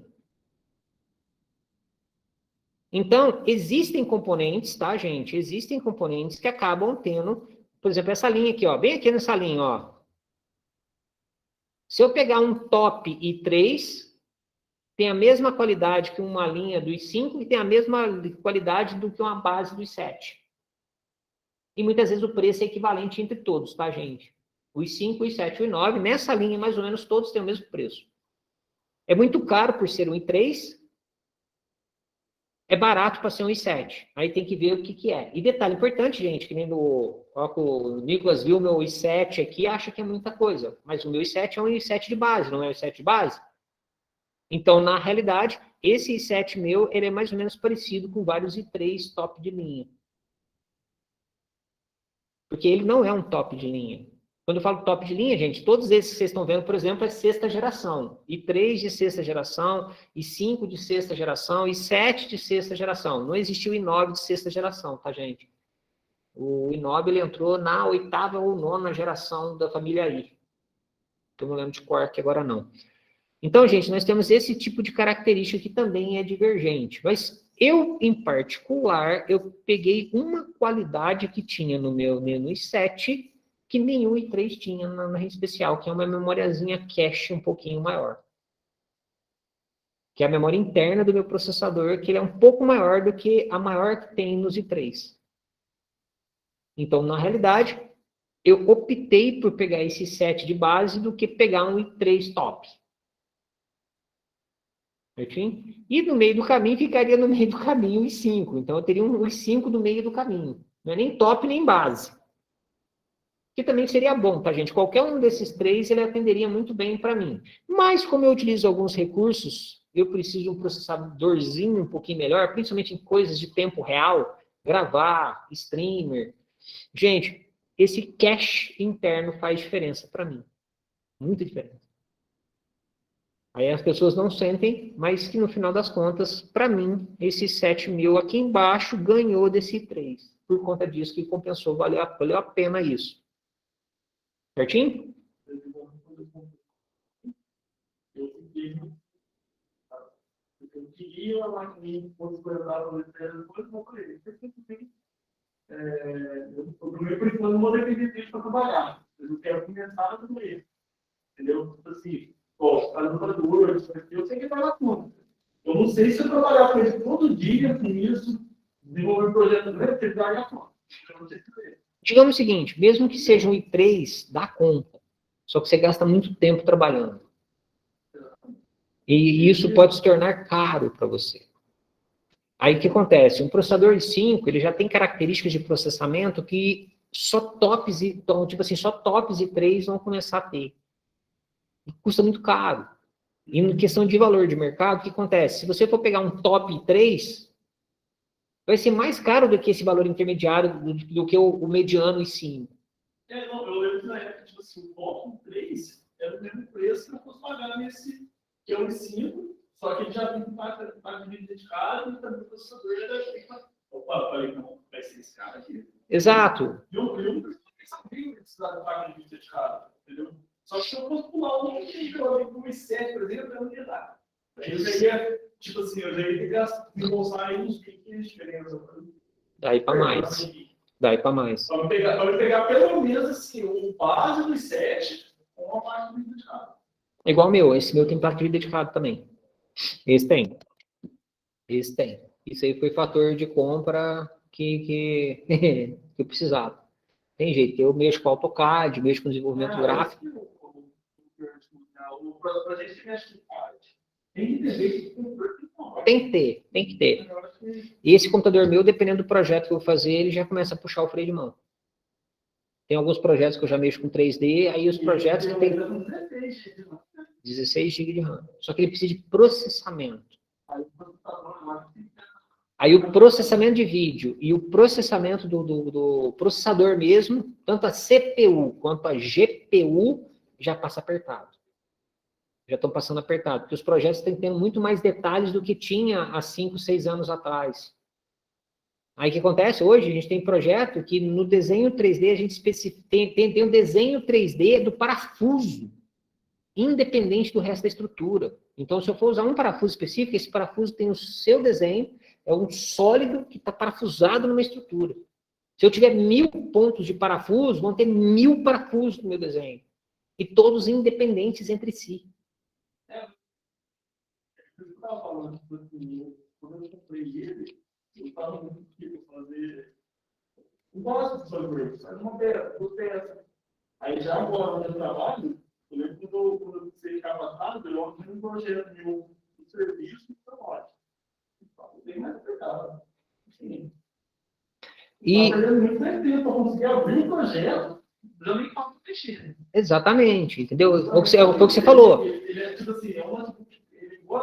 Então, existem componentes, tá, gente? Existem componentes que acabam tendo, por exemplo, essa linha aqui, ó. Bem aqui nessa linha, ó. Se eu pegar um top i3, tem a mesma qualidade que uma linha do i5 e tem a mesma qualidade do que uma base do i7. E muitas vezes o preço é equivalente entre todos, tá, gente? O i5, o i7 e o i9, nessa linha, mais ou menos, todos têm o mesmo preço. É muito caro por ser um i3, é barato para ser um i7. Aí tem que ver o que é. E detalhe importante, gente, que nem o Nicolas viu o meu i7 aqui e acha que é muita coisa. Mas o meu i7 é um i7 de base, não é um i7 de base. Então, na realidade, esse i7 meu, ele é mais ou menos parecido com vários i3 top de linha. Porque ele não é um top de linha. Quando eu falo top de linha, gente, todos esses que vocês estão vendo, por exemplo, é sexta geração. i3 de sexta geração, i5 de sexta geração, i7 de sexta geração. Não existiu i9 de sexta geração, tá, gente? O i9 ele entrou na oitava ou nona geração da família i. Eu não lembro de cor aqui agora, não. Então, gente, nós temos esse tipo de característica que também é divergente. Mas eu, em particular, eu peguei uma qualidade que tinha no meu menu i7 que nenhum i3 tinha na rede especial, que é uma memoriazinha cache um pouquinho maior. Que é a memória interna do meu processador, que ele é um pouco maior do que a maior que tem nos i3. Então, na realidade, eu optei por pegar esse i7 de base do que pegar um i3 top. Certinho? E no meio do caminho, ficaria no meio do caminho o i5. Então, eu teria um i5 no meio do caminho. Não é nem top, nem base. Que também seria bom, tá, gente? Qualquer um desses três, ele atenderia muito bem para mim. Mas, como eu utilizo alguns recursos, eu preciso de um processadorzinho um pouquinho melhor, principalmente em coisas de tempo real, gravar, streamer. Gente, esse cache interno faz diferença para mim. Muita diferença. Aí as pessoas não sentem, mas que no final das contas, para mim, esse 7.000 aqui embaixo ganhou desse 3. Por conta disso que compensou, valeu a pena isso. Certinho? Eu queria uma máquina que fosse coletar o detalhe depois, eu falei, eu primeiro, por enquanto, não vou depender disso para trabalhar. Mas eu quero começar a fazer isso. Entendeu? Tipo assim, a lutadora, eu sei que vai lá tudo. Eu não sei se eu trabalhar com ele todo dia, com isso, desenvolver um projeto grande, ele vai lá fora. Eu não sei se é. Digamos o seguinte, mesmo que seja um i3, dá conta. Só que você gasta muito tempo trabalhando. E isso pode se tornar caro para você. Aí o que acontece? Um processador i5, ele já tem características de processamento que só tops só tops i3 vão começar a ter. E custa muito caro. E em questão de valor de mercado, o que acontece? Se você for pegar um top i3, vai ser mais caro do que esse valor intermediário, do que o mediano i5. Não, eu lembro que na época, tipo assim, o top 3 era o mesmo preço que eu fosse pagar nesse, que é o i5, só que ele já tem parte de vídeo dedicado e também o processador já deve ter. Opa, falei, não, vai ser esse cara aqui. Exato. E eu não sabia que precisava de parte de vídeo dedicado, entendeu? Só que se eu fosse pular um nível ali com o i7, por exemplo, eu não ia dar. Aí eu já ia, tipo assim, eu já ia ter que desembolsar aí uns 20 de diferença. Daí para mais. Daí para mais. Para pegar pelo menos assim, o base do i7 com uma parte de vídeo dedicado. É igual o meu, esse meu tem parte de vídeo dedicado também. Esse tem. Esse tem. Isso aí foi fator de compra que eu precisava. Tem jeito, eu mexo com AutoCAD, mexo com desenvolvimento gráfico. Para a gente mexe com CAD, tem que ter. Tem que ter. E esse computador meu, dependendo do projeto que eu vou fazer, ele já começa a puxar o freio de mão. Tem alguns projetos que eu já mexo com 3D, aí os projetos que tem 16 GB de RAM. Só que ele precisa de processamento. Aí o processamento de vídeo e o processamento do processador mesmo, tanto a CPU quanto a GPU, já passa apertado. Já estão passando apertado, porque os projetos estão tendo muito mais detalhes do que tinha há 5, 6 anos atrás. Aí o que acontece? Hoje a gente tem projeto que no desenho 3D a gente tem um desenho 3D do parafuso, independente do resto da estrutura. Então, se eu for usar um parafuso específico, esse parafuso tem o seu desenho, é um sólido que está parafusado numa estrutura. Se eu tiver 1000 pontos de parafuso, vão ter 1000 parafusos no meu desenho. E todos independentes entre si. Eu estava falando quando eu comprei ele, eu estava muito tipo fazer um básico de software, faz uma peça. Aí já agora no trabalho, eu lembro quando eu comecei a ficar passado, eu fiz um projeto de um serviço de trabalho. Bem mais apertado. Sim. E perdendo muito mais tempo para conseguir abrir um projeto, já nem faço mexer. Exatamente, entendeu? Foi o que você falou. Ele é tipo assim, ele gosta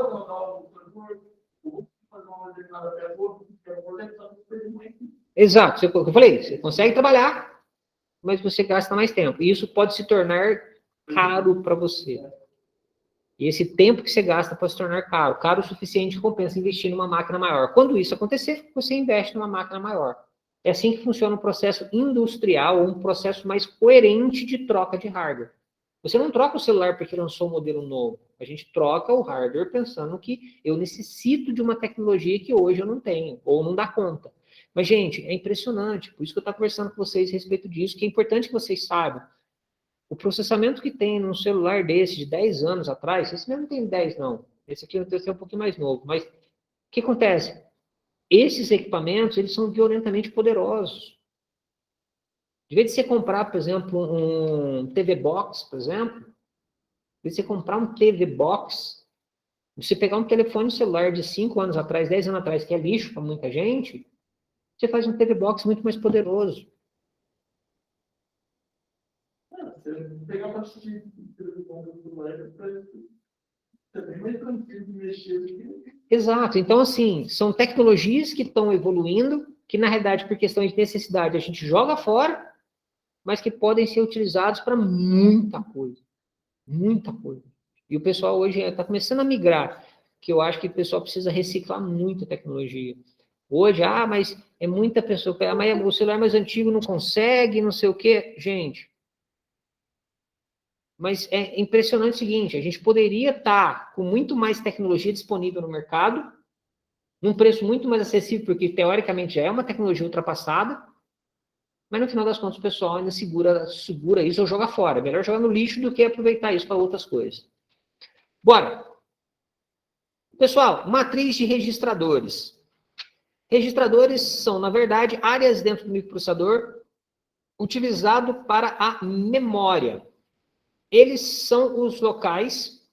de mandar um produtor, ou fazer uma determinada peça, ou um projeto, só que muito. Exato, eu falei, você consegue trabalhar, mas você gasta mais tempo. E isso pode se tornar caro para você. E esse tempo que você gasta pode se tornar caro. Caro o suficiente que compensa investir numa máquina maior. Quando isso acontecer, você investe numa máquina maior. É assim que funciona um processo industrial, ou um processo mais coerente de troca de hardware. Você não troca o celular porque lançou um modelo novo. A gente troca o hardware pensando que eu necessito de uma tecnologia que hoje eu não tenho, ou não dá conta. Mas, gente, é impressionante. Por isso que eu estou conversando com vocês a respeito disso, que é importante que vocês saibam. O processamento que tem num celular desse, de 10 anos atrás, esse mesmo não tem 10, não. Esse aqui é um pouquinho mais novo. Mas o que acontece? Esses equipamentos, eles são violentamente poderosos. De vez de você comprar, por exemplo, um TV Box, por exemplo, de você comprar um TV Box, você pegar um telefone celular de 5 anos atrás, 10 anos atrás, que é lixo para muita gente, você faz um TV Box muito mais poderoso. Você pegar uma parte de celular, é bem mais tranquilo de mexer do que... Exato. Então, assim, são tecnologias que estão evoluindo, que, na realidade, por questão de necessidade, a gente joga fora, mas que podem ser utilizados para muita coisa. Muita coisa. E o pessoal hoje está começando a migrar, que eu acho que o pessoal precisa reciclar muita tecnologia. Hoje, mas é muita pessoa, mas o celular mais antigo não consegue, não sei o quê. Gente, mas é impressionante o seguinte, a gente poderia estar com muito mais tecnologia disponível no mercado, num preço muito mais acessível, porque teoricamente já é uma tecnologia ultrapassada, mas no final das contas o pessoal ainda segura isso ou joga fora. É melhor jogar no lixo do que aproveitar isso para outras coisas. Bora! Pessoal, matriz de registradores. Registradores são, na verdade, áreas dentro do microprocessador utilizado para a memória. Eles são os locais,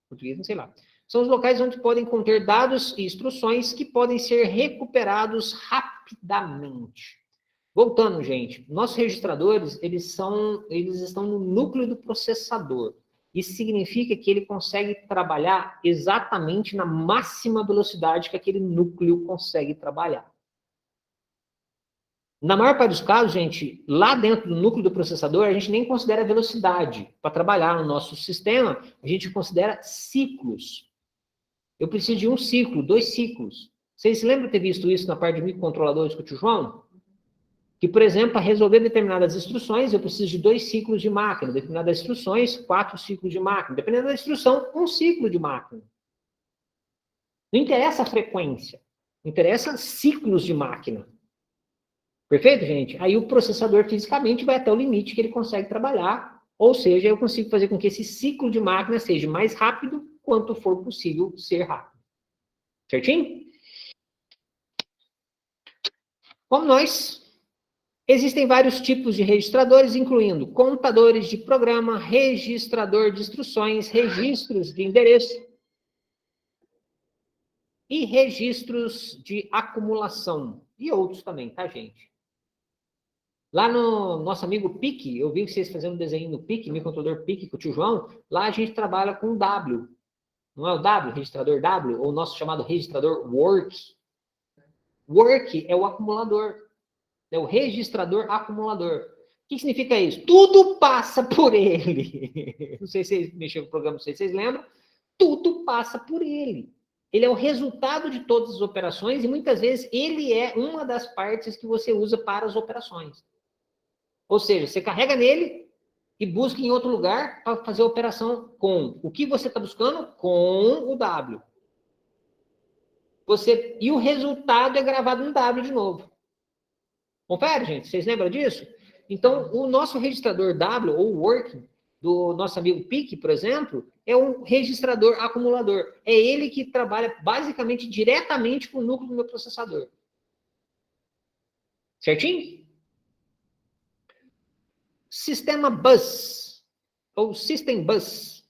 português não sei lá, são os locais onde podem conter dados e instruções que podem ser recuperados rapidamente. Voltando, gente, nossos registradores, eles estão no núcleo do processador. Isso significa que ele consegue trabalhar exatamente na máxima velocidade que aquele núcleo consegue trabalhar. Na maior parte dos casos, gente, lá dentro do núcleo do processador, a gente nem considera velocidade. Para trabalhar no nosso sistema, a gente considera ciclos. Eu preciso de um ciclo, 2 ciclos. Vocês se lembram de ter visto isso na parte de microcontroladores com o tio João? Que, por exemplo, para resolver determinadas instruções, eu preciso de 2 ciclos de máquina. Determinadas instruções, 4 ciclos de máquina. Dependendo da instrução, 1 ciclo de máquina. Não interessa a frequência. Interessa ciclos de máquina. Perfeito, gente? Aí o processador fisicamente vai até o limite que ele consegue trabalhar. Ou seja, eu consigo fazer com que esse ciclo de máquina seja mais rápido quanto for possível ser rápido. Certinho? Como nós... Existem vários tipos de registradores, incluindo contadores de programa, registrador de instruções, registros de endereço e registros de acumulação. E outros também, tá, gente? Lá no nosso amigo PIC, eu vi vocês fazendo um desenho no PIC, microcontrolador PIC com o tio João, lá a gente trabalha com W. Não é o W, registrador W, ou o nosso chamado registrador Work. Work é o acumulador. É o registrador acumulador. O que significa isso? Tudo passa por ele. Não sei se vocês mexeram no programa, não sei se vocês lembram. Tudo passa por ele. Ele é o resultado de todas as operações e muitas vezes ele é uma das partes que você usa para as operações. Ou seja, você carrega nele e busca em outro lugar para fazer a operação com o que você está buscando? Com o W. E o resultado é gravado no W de novo. Confere, gente? Vocês lembram disso? Então, o nosso registrador W, ou Working, do nosso amigo PIC, por exemplo, é um registrador acumulador. É ele que trabalha basicamente diretamente com o núcleo do meu processador. Certinho? Sistema Bus, ou System Bus.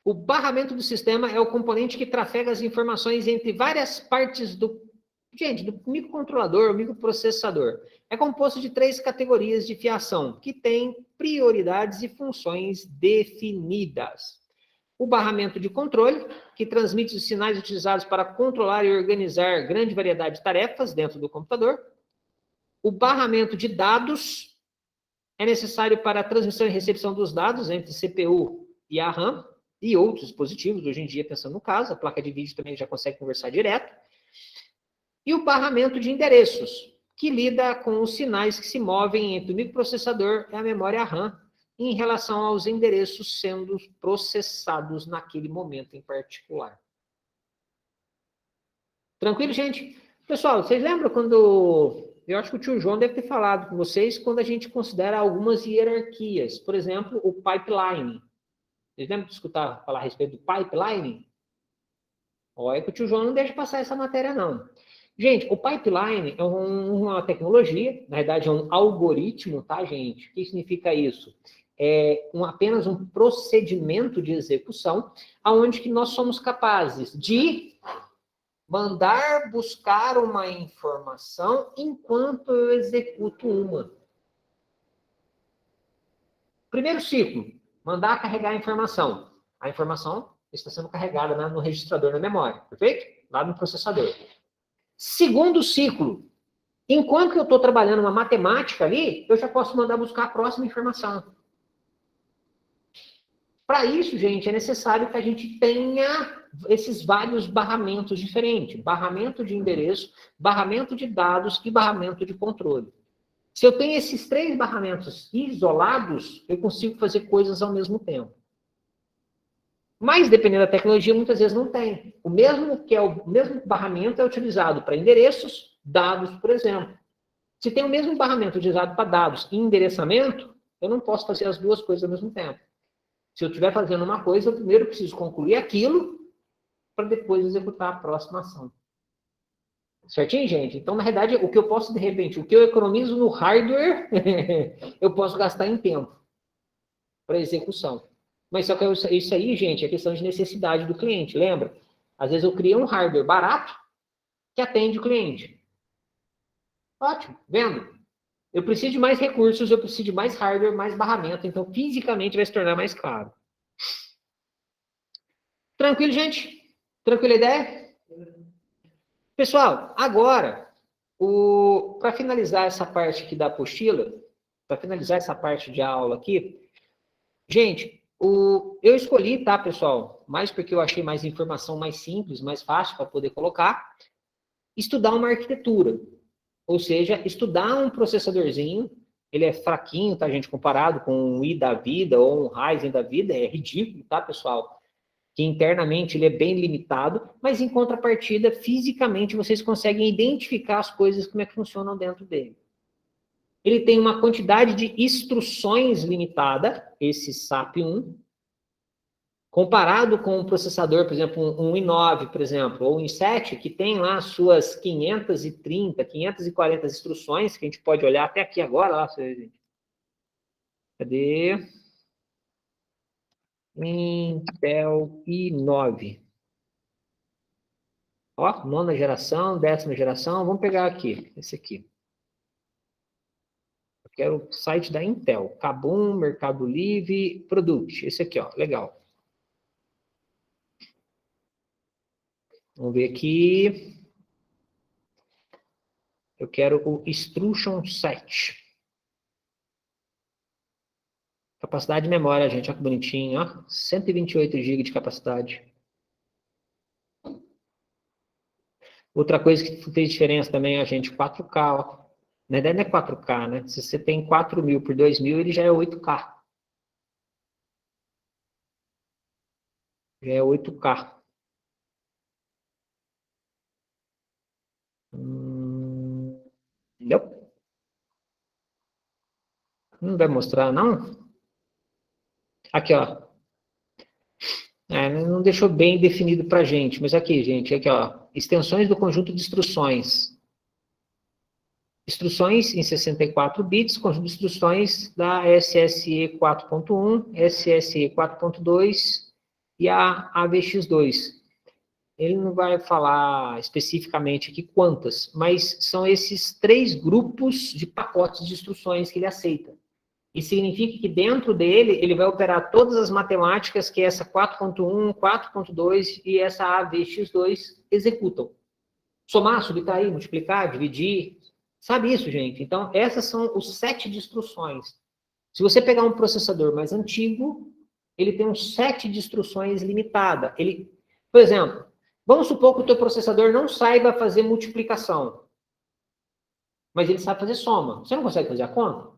O barramento do sistema é o componente que trafega as informações entre várias partes do microcontrolador, microprocessador. É composto de 3 categorias de fiação, que têm prioridades e funções definidas. O barramento de controle, que transmite os sinais utilizados para controlar e organizar grande variedade de tarefas dentro do computador. O barramento de dados é necessário para a transmissão e recepção dos dados entre CPU e a RAM e outros dispositivos, hoje em dia, pensando no caso, a placa de vídeo também já consegue conversar direto. E o barramento de endereços, que lida com os sinais que se movem entre o microprocessador e a memória RAM em relação aos endereços sendo processados naquele momento em particular. Tranquilo, gente? Pessoal, vocês lembram quando... Eu acho que o tio João deve ter falado com vocês quando a gente considera algumas hierarquias. Por exemplo, o pipeline. Vocês lembram de escutar falar a respeito do pipeline? Olha que o tio João não deixa passar essa matéria, não. Gente, o pipeline é uma tecnologia, na verdade é um algoritmo, tá, gente? O que significa isso? É apenas um procedimento de execução onde que nós somos capazes de mandar buscar uma informação enquanto eu executo uma. Primeiro ciclo, mandar carregar a informação. A informação está sendo carregada, né, no registrador da memória, perfeito? Lá no processador. Segundo ciclo, enquanto eu estou trabalhando uma matemática ali, eu já posso mandar buscar a próxima informação. Para isso, gente, é necessário que a gente tenha esses vários barramentos diferentes. Barramento de endereço, barramento de dados e barramento de controle. Se eu tenho esses 3 barramentos isolados, eu consigo fazer coisas ao mesmo tempo. Mas, dependendo da tecnologia, muitas vezes não tem. O mesmo barramento é utilizado para endereços, dados, por exemplo. Se tem o mesmo barramento utilizado para dados e endereçamento, eu não posso fazer as duas coisas ao mesmo tempo. Se eu estiver fazendo uma coisa, eu primeiro preciso concluir aquilo para depois executar a próxima ação. Certinho, gente? Então, na verdade, o que eu posso, de repente, o que eu economizo no hardware, eu posso gastar em tempo para execução. Mas só que isso aí, gente, é questão de necessidade do cliente, lembra? Às vezes eu crio um hardware barato que atende o cliente. Ótimo, vendo? Eu preciso de mais recursos, eu preciso de mais hardware, mais barramento, então fisicamente vai se tornar mais caro. Tranquilo, gente? Tranquila a ideia? Pessoal, agora, para finalizar essa parte aqui da apostila, para finalizar essa parte de aula aqui, gente, eu escolhi, tá, pessoal? Mais porque eu achei mais informação mais simples, mais fácil para poder colocar. Estudar uma arquitetura. Ou seja, estudar um processadorzinho. Ele é fraquinho, tá, gente? Comparado com um i da vida ou um Ryzen da vida. É ridículo, tá, pessoal? Que internamente ele é bem limitado. Mas em contrapartida, fisicamente, vocês conseguem identificar as coisas, como é que funcionam dentro dele. Ele tem uma quantidade de instruções limitada, esse SAP1, comparado com um processador, por exemplo, um i9, por exemplo, ou um i7, que tem lá suas 530, 540 instruções, que a gente pode olhar até aqui agora. Lá, cadê? Intel i9. Ó, 9ª geração, 10ª geração, vamos pegar aqui, esse aqui. Quero o site da Intel, Kabum, Mercado Livre, Product, esse aqui, ó, legal. Vamos ver aqui. Eu quero o Instruction Set. Capacidade de memória, gente, olha que bonitinho, ó. 128 GB de capacidade. Outra coisa que fez diferença também, a gente, 4K, ó. Na verdade, não é 4K, né? Se você tem 4.000 por 2.000, ele já é 8K. Já é 8K. Não. Não vai mostrar, não? Aqui, ó. Não deixou bem definido pra gente, mas aqui, gente, aqui, ó. Extensões do conjunto de instruções. Instruções em 64 bits, conjunto de instruções da SSE 4.1, SSE 4.2 e a AVX2. Ele não vai falar especificamente aqui quantas, mas são esses 3 grupos de pacotes de instruções que ele aceita. Isso significa que dentro dele, ele vai operar todas as matemáticas que essa 4.1, 4.2 e essa AVX2 executam. Somar, subtrair, multiplicar, dividir, Sabe isso, gente? Então, essas são os 7 de instruções. Se você pegar um processador mais antigo, ele tem um set de instruções limitada. Por exemplo, vamos supor que o teu processador não saiba fazer multiplicação, mas ele sabe fazer soma. Você não consegue fazer a conta?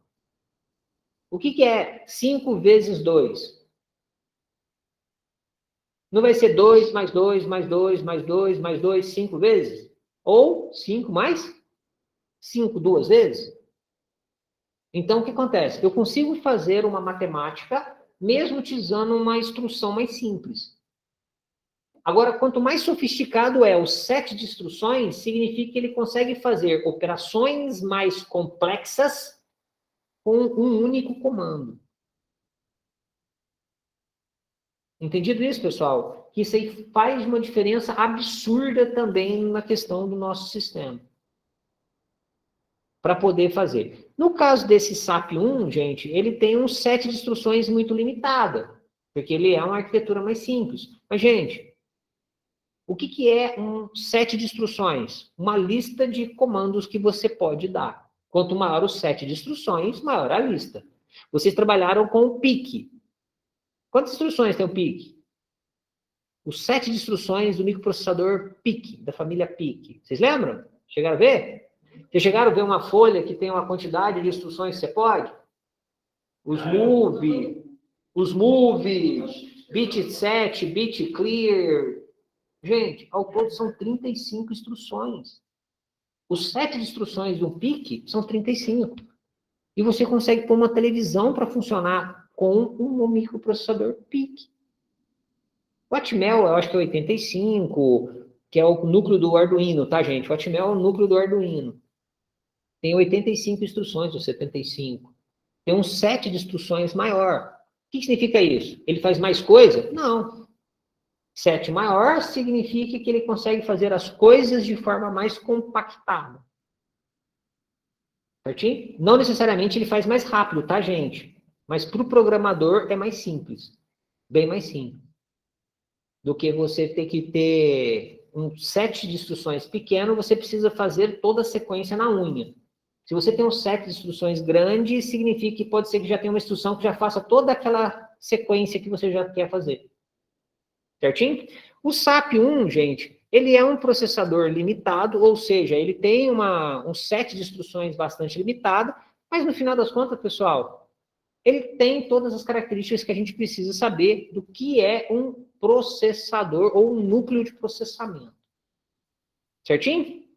O que é 5 vezes 2? Não vai ser 2 mais 2 mais 2 mais 2 mais 2, 5 vezes? Ou 5 mais 5 duas vezes? Então, o que acontece? Eu consigo fazer uma matemática mesmo utilizando uma instrução mais simples. Agora, quanto mais sofisticado é o set de instruções, significa que ele consegue fazer operações mais complexas com um único comando. Entendido isso, pessoal? Que isso aí faz uma diferença absurda também na questão do nosso sistema. Para poder fazer. No caso desse SAP 1, gente, ele tem um set de instruções muito limitado, porque ele é uma arquitetura mais simples. Mas, gente, o que é um set de instruções? Uma lista de comandos que você pode dar. Quanto maior o set de instruções, maior a lista. Vocês trabalharam com o PIC. Quantas instruções tem o PIC? O set de instruções do microprocessador PIC, da família PIC. Vocês lembram? Chegaram a ver? Vocês chegaram a ver uma folha que tem uma quantidade de instruções que você pode? Os move, bit set, bit clear. Gente, ao todo são 35 instruções. O set de instruções do PIC são 35. E você consegue pôr uma televisão para funcionar com um microprocessador PIC. O Atmel, eu acho que é 85, que é o núcleo do Arduino, tá, gente? O Atmel é o núcleo do Arduino. Tem 85 instruções, ou 75. Tem um set de instruções maior. O que significa isso? Ele faz mais coisa? Não. Set maior significa que ele consegue fazer as coisas de forma mais compactada. Certinho? Não necessariamente ele faz mais rápido, tá, gente? Mas para o programador é mais simples. Bem mais simples. Do que você ter que ter um set de instruções pequeno, você precisa fazer toda a sequência na unha. Se você tem um set de instruções grande, significa que pode ser que já tenha uma instrução que já faça toda aquela sequência que você já quer fazer. Certinho? O SAP 1, gente, ele é um processador limitado, ou seja, ele tem um set de instruções bastante limitado, mas no final das contas, pessoal, ele tem todas as características que a gente precisa saber do que é um processador ou um núcleo de processamento. Certinho?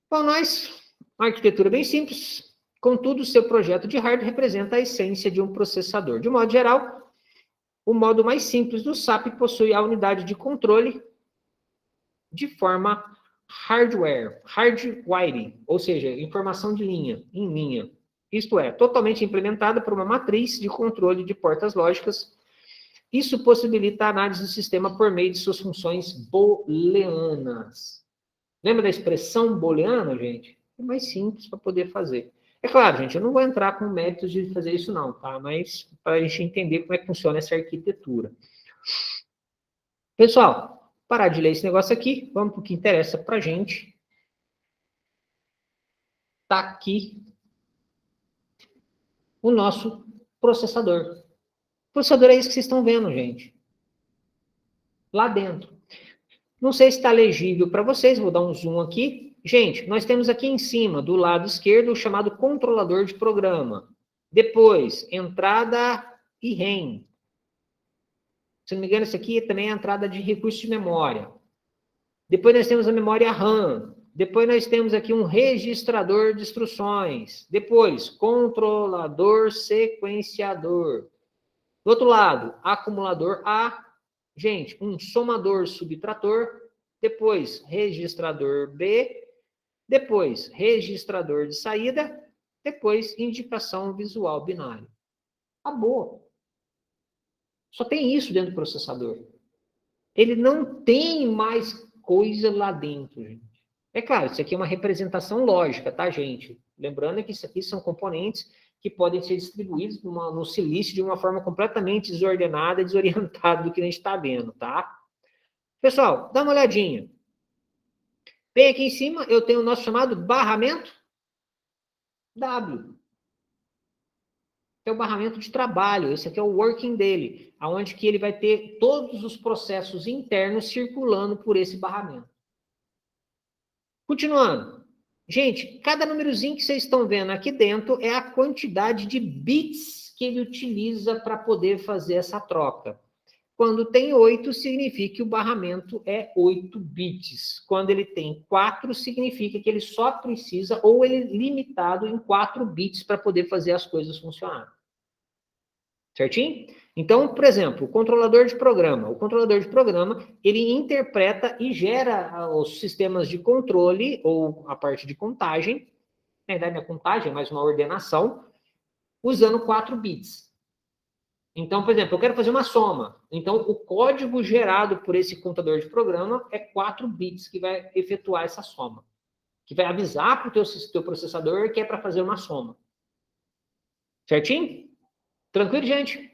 Para nós, uma arquitetura bem simples, contudo, o seu projeto de hardware representa a essência de um processador. De modo geral, o modo mais simples do SAP possui a unidade de controle de forma hardwired, ou seja, informação de linha, em linha. Isto é, totalmente implementada por uma matriz de controle de portas lógicas. Isso possibilita a análise do sistema por meio de suas funções booleanas. Lembra da expressão booleana, gente? É mais simples para poder fazer. É claro, gente, eu não vou entrar com méritos de fazer isso não, tá? Mas para a gente entender como é que funciona essa arquitetura. Pessoal, parar de ler esse negócio aqui, vamos para o que interessa para a gente. Está aqui o nosso processador. O processador é isso que vocês estão vendo, gente. Lá dentro. Não sei se está legível para vocês, vou dar um zoom aqui. Gente, nós temos aqui em cima, do lado esquerdo, o chamado controlador de programa. Depois, entrada e REM. Se não me engano, isso aqui também é a entrada de recurso de memória. Depois nós temos a memória RAM. Depois nós temos aqui um registrador de instruções. Depois, controlador sequenciador. Do outro lado, acumulador A. Gente, um somador subtrator. Depois, registrador B. Depois, registrador de saída. Depois, indicação visual binária. Acabou. Só tem isso dentro do processador. Ele não tem mais coisa lá dentro, gente. É claro, isso aqui é uma representação lógica, tá, gente? Lembrando que isso aqui são componentes que podem ser distribuídos no silício de uma forma completamente desordenada e desorientada do que a gente está vendo, tá? Pessoal, dá uma olhadinha. Bem aqui em cima, eu tenho o nosso chamado barramento W. É o barramento de trabalho, esse aqui é o working dele, aonde que ele vai ter todos os processos internos circulando por esse barramento. Continuando. Gente, cada númerozinho que vocês estão vendo aqui dentro é a quantidade de bits que ele utiliza para poder fazer essa troca. Quando tem 8, significa que o barramento é 8 bits. Quando ele tem 4, significa que ele só precisa, ou ele é limitado em 4 bits para poder fazer as coisas funcionarem. Certinho? Então, por exemplo, o controlador de programa. O controlador de programa, ele interpreta e gera os sistemas de controle, ou a parte de contagem, na verdade não é contagem, é mais uma ordenação, usando 4 bits. Então, por exemplo, eu quero fazer uma soma. Então, o código gerado por esse contador de programa é 4 bits que vai efetuar essa soma. Que vai avisar para o teu processador que é para fazer uma soma. Certinho? Tranquilo, gente?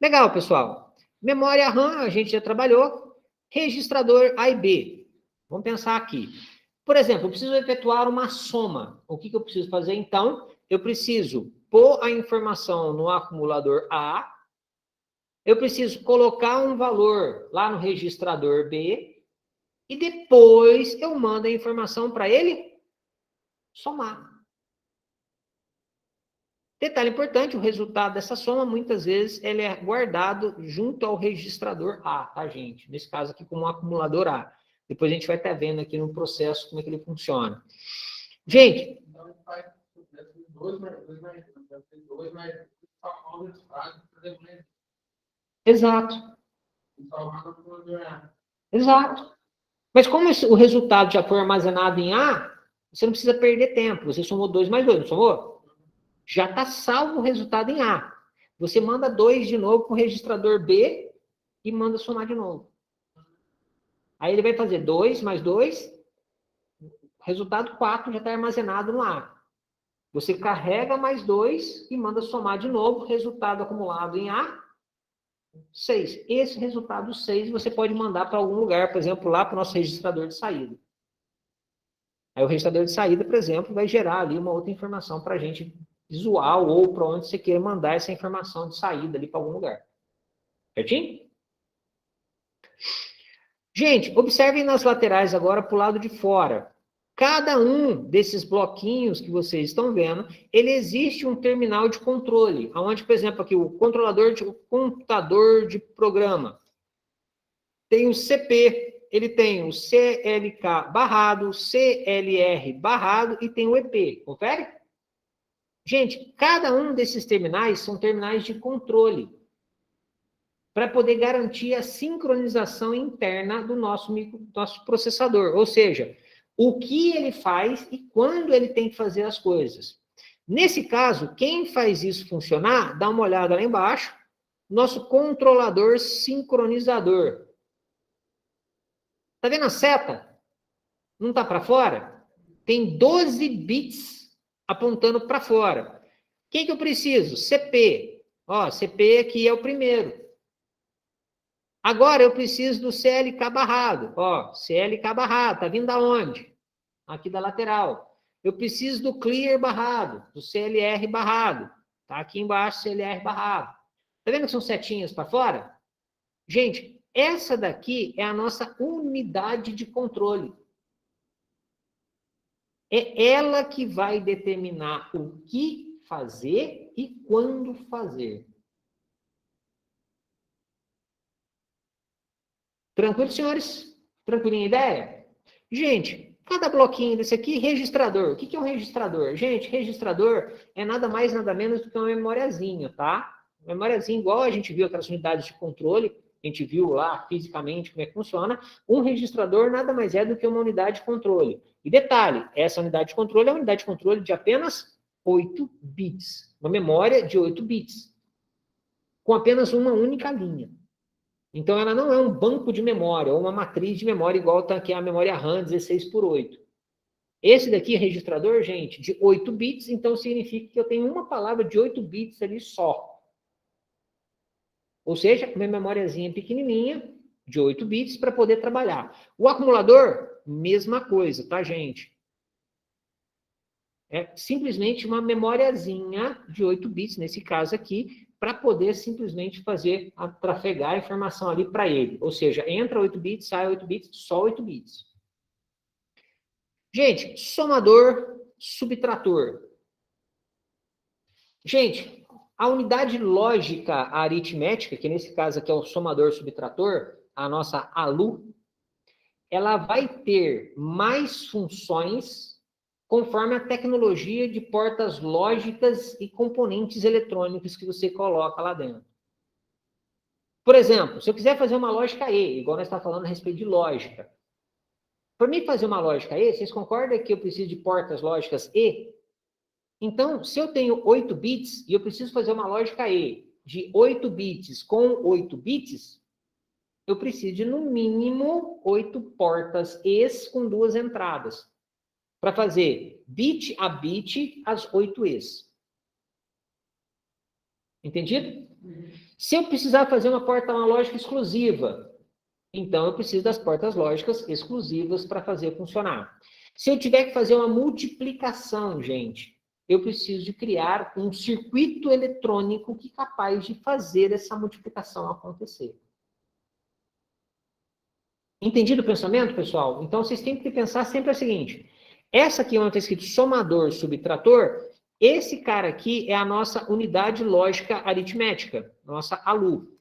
Legal, pessoal. Memória RAM, a gente já trabalhou. Registrador A e B. Vamos pensar aqui. Por exemplo, eu preciso efetuar uma soma. O que eu preciso fazer, então? Eu preciso pôr a informação no acumulador A. Eu preciso colocar um valor lá no registrador B. E depois eu mando a informação para ele somar. Detalhe importante, o resultado dessa soma, muitas vezes, ele é guardado junto ao registrador A, tá, gente? Nesse caso aqui, como um acumulador A. Depois a gente vai estar vendo aqui no processo como é que ele funciona. Gente... Então, ele faz 2 mais Exato. Exato. Mas como o resultado já foi armazenado em A, você não precisa perder tempo. Você somou 2 mais 2, não somou? Já está salvo o resultado em A. Você manda 2 de novo para o registrador B e manda somar de novo. Aí ele vai fazer 2 mais 2, resultado 4 já está armazenado no A. Você carrega mais 2 e manda somar de novo, resultado acumulado em A, 6. Esse resultado 6 você pode mandar para algum lugar, por exemplo, lá para o nosso registrador de saída. Aí o registrador de saída, por exemplo, vai gerar ali uma outra informação para a gente visual ou para onde você queira mandar essa informação de saída ali para algum lugar. Certinho? Gente, observem nas laterais agora para o lado de fora. Cada um desses bloquinhos que vocês estão vendo, ele existe um terminal de controle, onde, por exemplo, aqui o computador de programa tem o CP, ele tem o CLK barrado, CLR barrado e tem o EP. Confere? Gente, cada um desses terminais são terminais de controle para poder garantir a sincronização interna do nosso processador. Ou seja, o que ele faz e quando ele tem que fazer as coisas. Nesse caso, quem faz isso funcionar, dá uma olhada lá embaixo, nosso controlador sincronizador. Tá vendo a seta? Não tá para fora? Tem 12 bits apontando para fora. O que eu preciso? CP. Ó, CP aqui é o primeiro. Agora eu preciso do CLK barrado. Ó, CLK barrado, tá vindo da onde? Aqui da lateral. Eu preciso do clear barrado, do CLR barrado. Tá aqui embaixo, CLR barrado. Tá vendo que são setinhas para fora? Gente, essa daqui é a nossa unidade de controle. É ela que vai determinar o que fazer e quando fazer. Tranquilo, senhores? Tranquilinha a ideia? Gente, cada bloquinho desse aqui, registrador. O que é um registrador? Gente, registrador é nada mais, nada menos do que uma memoriazinha, tá? Memoriazinha igual a gente viu aquelas unidades de controle, a gente viu lá fisicamente como é que funciona. Um registrador nada mais é do que uma unidade de controle. E detalhe, essa unidade de controle é uma unidade de controle de apenas 8 bits. Uma memória de 8 bits. Com apenas uma única linha. Então, ela não é um banco de memória, ou uma matriz de memória, igual tá aqui a memória RAM 16/8. Esse daqui, registrador, gente, de 8 bits, então significa que eu tenho uma palavra de 8 bits ali só. Ou seja, uma memóriazinha pequenininha, de 8 bits, para poder trabalhar. O acumulador, mesma coisa, tá, gente? É simplesmente uma memóriazinha de 8 bits, nesse caso aqui, para poder simplesmente trafegar a informação ali para ele. Ou seja, entra 8 bits, sai 8 bits, só 8 bits. Gente, somador, subtrator. Gente, a unidade lógica aritmética, que nesse caso aqui é o somador subtrator, a nossa ALU, ela vai ter mais funções conforme a tecnologia de portas lógicas e componentes eletrônicos que você coloca lá dentro. Por exemplo, se eu quiser fazer uma lógica E, igual nós estamos falando a respeito de lógica. Para mim fazer uma lógica E, vocês concordam que eu preciso de portas lógicas E? Então, se eu tenho 8 bits e eu preciso fazer uma lógica E de 8 bits com 8 bits, eu preciso de, no mínimo, 8 portas E's com 2 entradas. Para fazer bit a bit as 8 E's. Entendido? Se eu precisar fazer uma porta analógica exclusiva, então eu preciso das portas lógicas exclusivas para fazer funcionar. Se eu tiver que fazer uma multiplicação, gente, eu preciso de criar um circuito eletrônico que é capaz de fazer essa multiplicação acontecer. Entendido o pensamento, pessoal? Então, vocês têm que pensar sempre o seguinte. Essa aqui, onde está escrito somador, subtrator, esse cara aqui é a nossa unidade lógica aritmética, nossa ALU.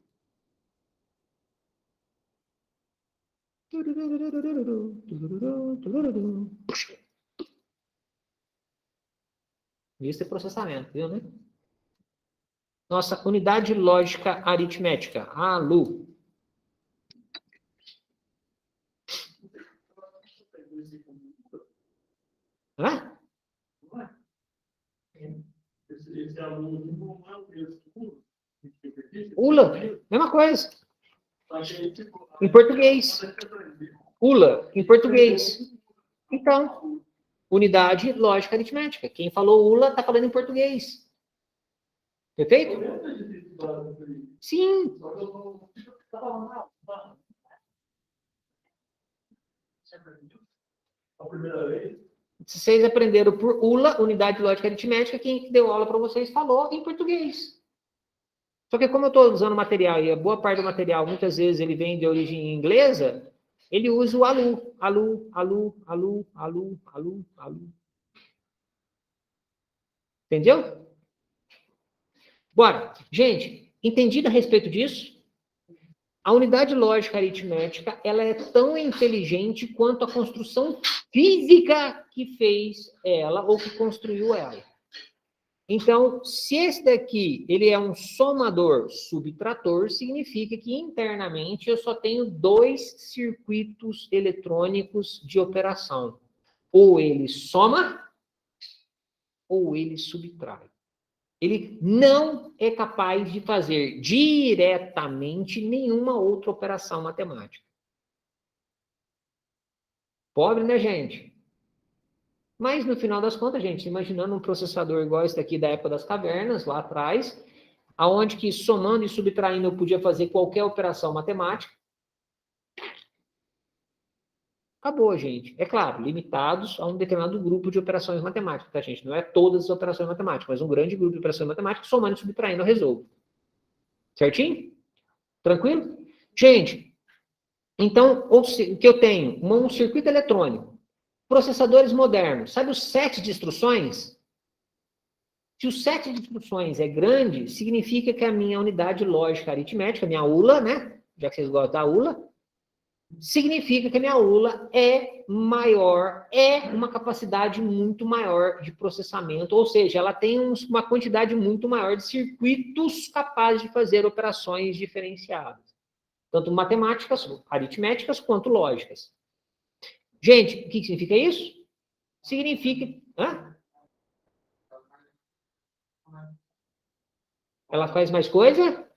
Isso é processamento, viu, né? Nossa unidade lógica aritmética, ALU. Hã? Esse aluno não é o mesmo. ULA, mesma coisa. Em português. ULA, em português. Então, unidade lógica aritmética. Quem falou ULA está falando em português. Perfeito? Sim. A primeira vez? Vocês aprenderam por ULA, unidade lógica aritmética, quem deu aula para vocês falou em português. Só que como eu estou usando material, e a boa parte do material, muitas vezes, ele vem de origem inglesa, ele usa o ALU, ALU, ALU, ALU, ALU, ALU, ALU. Entendeu? Bora. Gente, entendido a respeito disso? A unidade lógica aritmética, ela é tão inteligente quanto a construção física que fez ela, ou que construiu ela. Então, se esse daqui, ele é um somador subtrator, significa que internamente eu só tenho 2 circuitos eletrônicos de operação. Ou ele soma, ou ele subtrai. Ele não é capaz de fazer diretamente nenhuma outra operação matemática. Pobre, né, gente? Mas, no final das contas, gente, imaginando um processador igual esse daqui da época das cavernas, lá atrás, aonde que somando e subtraindo eu podia fazer qualquer operação matemática. Acabou, gente. É claro, limitados a um determinado grupo de operações matemáticas, tá, gente? Não é todas as operações matemáticas, mas um grande grupo de operações matemáticas, somando e subtraindo, eu resolvo. Certinho? Tranquilo? Gente, então, o que eu tenho? Um circuito eletrônico. Processadores modernos. Sabe o set de instruções? Se o set de instruções é grande, significa que a minha unidade lógica aritmética, minha ULA, né? Já que vocês gostam da ULA, significa que a minha ULA é maior, é uma capacidade muito maior de processamento, ou seja, ela tem uma quantidade muito maior de circuitos capazes de fazer operações diferenciadas. Tanto matemáticas, aritméticas, quanto lógicas. Gente, o que significa isso? Significa... Hã? Ela faz mais coisa?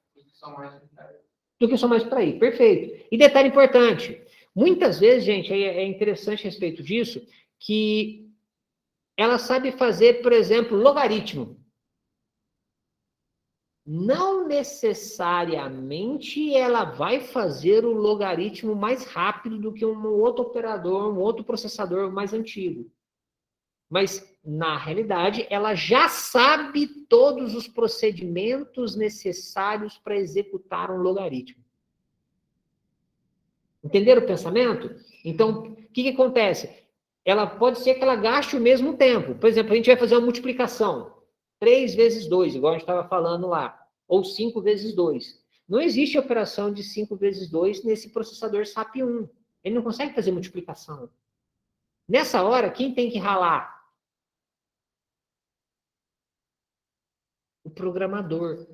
Do que só mais para ir. Perfeito. E detalhe importante. Muitas vezes, gente, é interessante a respeito disso, que ela sabe fazer, por exemplo, logaritmo. não necessariamente ela vai fazer o logaritmo mais rápido do que um outro operador, um outro processador mais antigo. Mas, na realidade, ela já sabe todos os procedimentos necessários para executar um logaritmo. Entenderam o pensamento? Então, o que acontece? Ela pode ser que ela gaste o mesmo tempo. Por exemplo, a gente vai fazer uma multiplicação. 3 vezes 2, igual a gente estava falando lá. Ou 5 vezes 2. Não existe operação de 5 vezes 2 nesse processador SAP 1. Ele não consegue fazer multiplicação. Nessa hora, quem tem que ralar? O programador.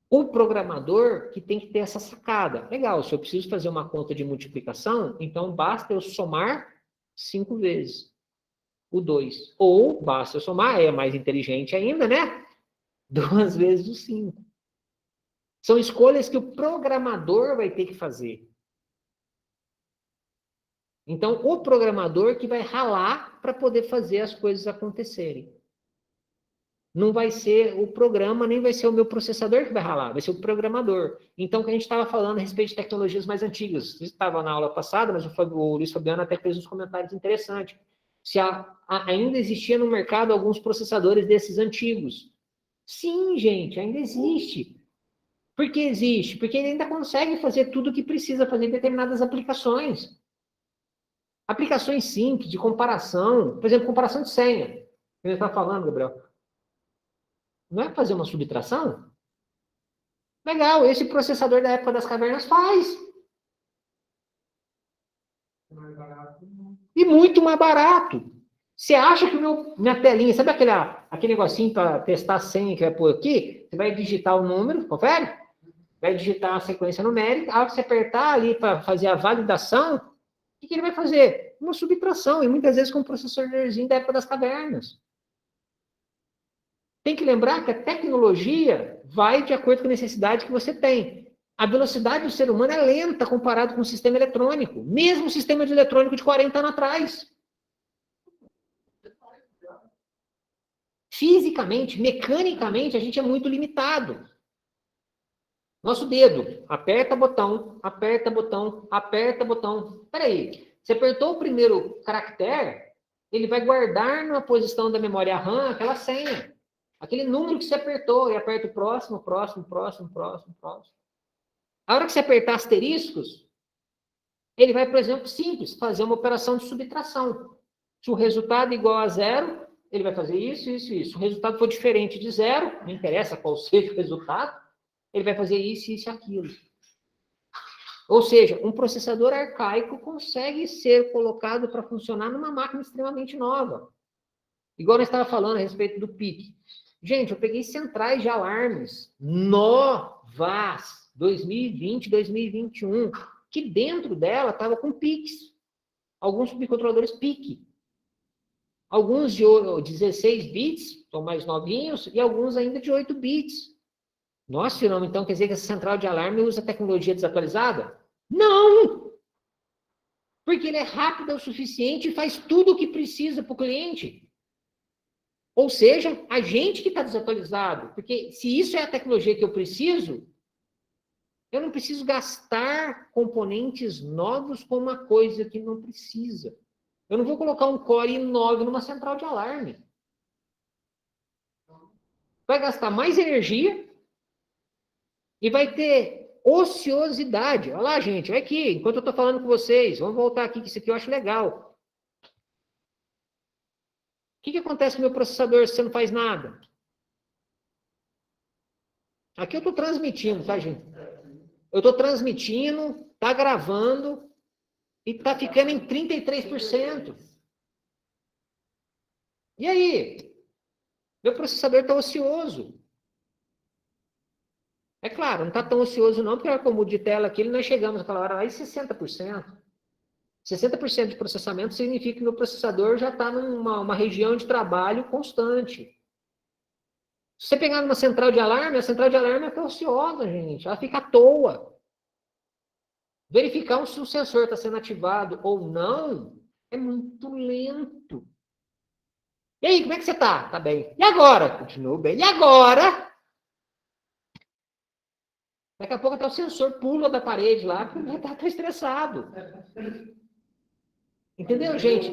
O programador que tem que ter essa sacada. Legal, se eu preciso fazer uma conta de multiplicação, então basta eu somar 5 vezes o 2. Ou basta eu somar, é mais inteligente ainda, né? 2 vezes o 5. São escolhas que o programador vai ter que fazer. Então, o programador que vai ralar para poder fazer as coisas acontecerem. Não vai ser o programa, nem vai ser o meu processador que vai ralar, vai ser o programador. Então, o que a gente estava falando a respeito de tecnologias mais antigas. Isso estava na aula passada, mas o Luiz Fabiano até fez uns comentários interessantes. Se ainda existia no mercado alguns processadores desses antigos. Sim, gente, ainda existe. Por que existe? Porque ele ainda consegue fazer tudo o que precisa fazer em determinadas aplicações. Aplicações simples, de comparação. Por exemplo, comparação de senha. Que você está falando, Gabriel. Não é fazer uma subtração? Legal, esse processador da época das cavernas faz. E muito mais barato. Você acha que minha telinha, sabe aquele negocinho para testar a senha que vai pôr aqui? Você vai digitar o número, confere? Vai digitar a sequência numérica, a hora que você apertar ali para fazer a validação, o que ele vai fazer? Uma subtração, e muitas vezes com um processadorzinho da época das cavernas. Tem que lembrar que a tecnologia vai de acordo com a necessidade que você tem. A velocidade do ser humano é lenta comparado com o sistema eletrônico. Mesmo o sistema de eletrônico de 40 anos atrás. Fisicamente, mecanicamente, a gente é muito limitado. Nosso dedo, aperta botão, aperta botão, aperta botão. Peraí, você apertou o primeiro caractere, ele vai guardar na posição da memória RAM aquela senha. Aquele número que você apertou, e aperta o próximo, próximo, próximo, próximo, próximo. A hora que você apertar asteriscos, ele vai, por exemplo, simples, fazer uma operação de subtração. Se o resultado é igual a 0, ele vai fazer isso, isso, isso. Se o resultado for diferente de 0, não interessa qual seja o resultado, ele vai fazer isso, isso e aquilo. Ou seja, um processador arcaico consegue ser colocado para funcionar numa máquina extremamente nova. Igual nós estávamos falando a respeito do PIC. Gente, eu peguei centrais de alarmes novas, 2020, 2021, que dentro dela estava com PICs. Alguns subcontroladores PIC. Alguns de 16 bits, são mais novinhos, e alguns ainda de 8 bits. Nossa, Firão, então quer dizer que essa central de alarme usa tecnologia desatualizada? Não! Porque ele é rápido o suficiente e faz tudo o que precisa para o cliente. Ou seja, a gente que está desatualizado. Porque se isso é a tecnologia que eu preciso, eu não preciso gastar componentes novos com uma coisa que não precisa. Eu não vou colocar um Core i9 numa central de alarme. Vai gastar mais energia e vai ter ociosidade. Olha lá, gente, olha aqui, enquanto eu estou falando com vocês, vamos voltar aqui, que isso aqui eu acho legal. O que acontece com o meu processador se você não faz nada? Aqui eu estou transmitindo, tá, gente? Eu estou transmitindo, está gravando e está ficando em 33%. E aí? Meu processador está ocioso. É claro, não está tão ocioso não, porque como de tela aqui, nós chegamos naquela hora lá em 60%. 60% de processamento significa que meu processador já está numa região de trabalho constante. Se você pegar numa central de alarme, a central de alarme é ociosa, gente. Ela fica à toa. Verificar se o sensor está sendo ativado ou não é muito lento. E aí, como é que você está? Está bem. E agora? Continuo bem. E agora? Daqui a pouco até o sensor pula da parede lá, porque ele tá estressado. Entendeu, gente?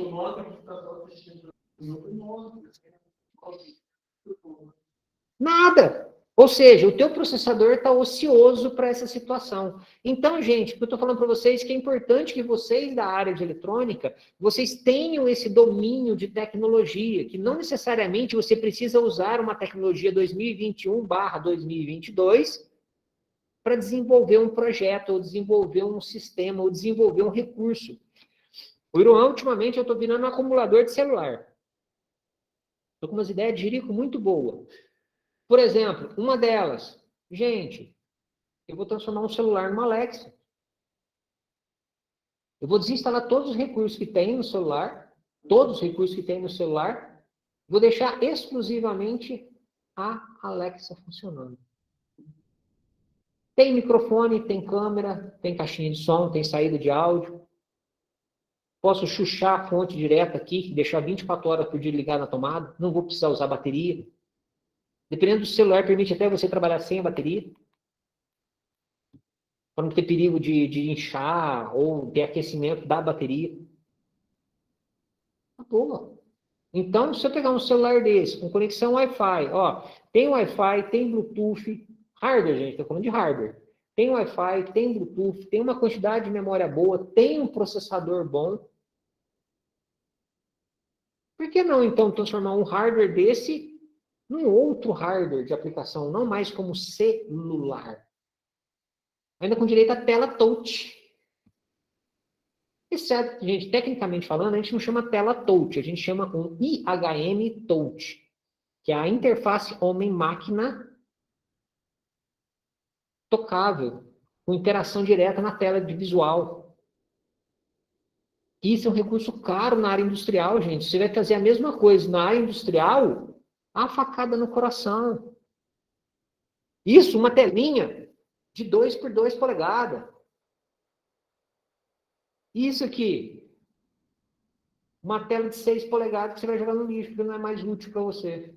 Nada. Ou seja, o teu processador está ocioso para essa situação. Então, gente, o que eu estou falando para vocês é que é importante que vocês da área de eletrônica, vocês tenham esse domínio de tecnologia, que não necessariamente você precisa usar uma tecnologia 2021/2022 para desenvolver um projeto, ou desenvolver um sistema, ou desenvolver um recurso. O Iruan, ultimamente, eu estou virando um acumulador de celular. Estou com umas ideias de jirico muito boas. Por exemplo, uma delas, gente, eu vou transformar um celular numa Alexa. Eu vou desinstalar todos os recursos que tem no celular, vou deixar exclusivamente a Alexa funcionando. Tem microfone, tem câmera, tem caixinha de som, tem saída de áudio. Posso chuchar a fonte direta aqui, deixar 24 horas por dia ligado na tomada, não vou precisar usar bateria. Dependendo do celular, permite até você trabalhar sem a bateria. Para não ter perigo de inchar ou ter aquecimento da bateria. Tá boa. Então, se eu pegar um celular desse, com conexão Wi-Fi, ó, tem Wi-Fi, tem Bluetooth, hardware, gente, estou falando de hardware. Tem Wi-Fi, tem Bluetooth, tem uma quantidade de memória boa, tem um processador bom. Por que não, então, transformar um hardware desse num outro hardware de aplicação, não mais como celular? Ainda com direito à tela touch. Isso é, gente, tecnicamente falando, a gente não chama tela touch, a gente chama um IHM touch, que é a interface homem-máquina tocável, com interação direta na tela de visual. Isso é um recurso caro na área industrial, gente. Você vai fazer a mesma coisa na área industrial, a facada no coração. Isso, uma telinha de 2 por 2 polegadas. Isso aqui, uma tela de 6 polegadas que você vai jogar no lixo, porque não é mais útil para você.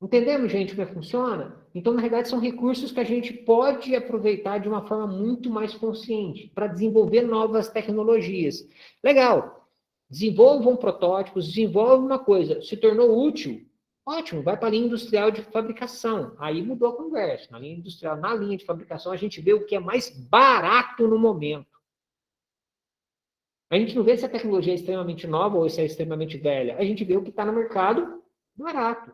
Entendemos, gente, como é que funciona? Então, na realidade, são recursos que a gente pode aproveitar de uma forma muito mais consciente para desenvolver novas tecnologias. Legal. Desenvolvam protótipos, desenvolvam uma coisa. Se tornou útil, ótimo, vai para a linha industrial de fabricação. Aí mudou a conversa. Na linha industrial, na linha de fabricação, a gente vê o que é mais barato no momento. A gente não vê se a tecnologia é extremamente nova ou se é extremamente velha. A gente vê o que está no mercado barato.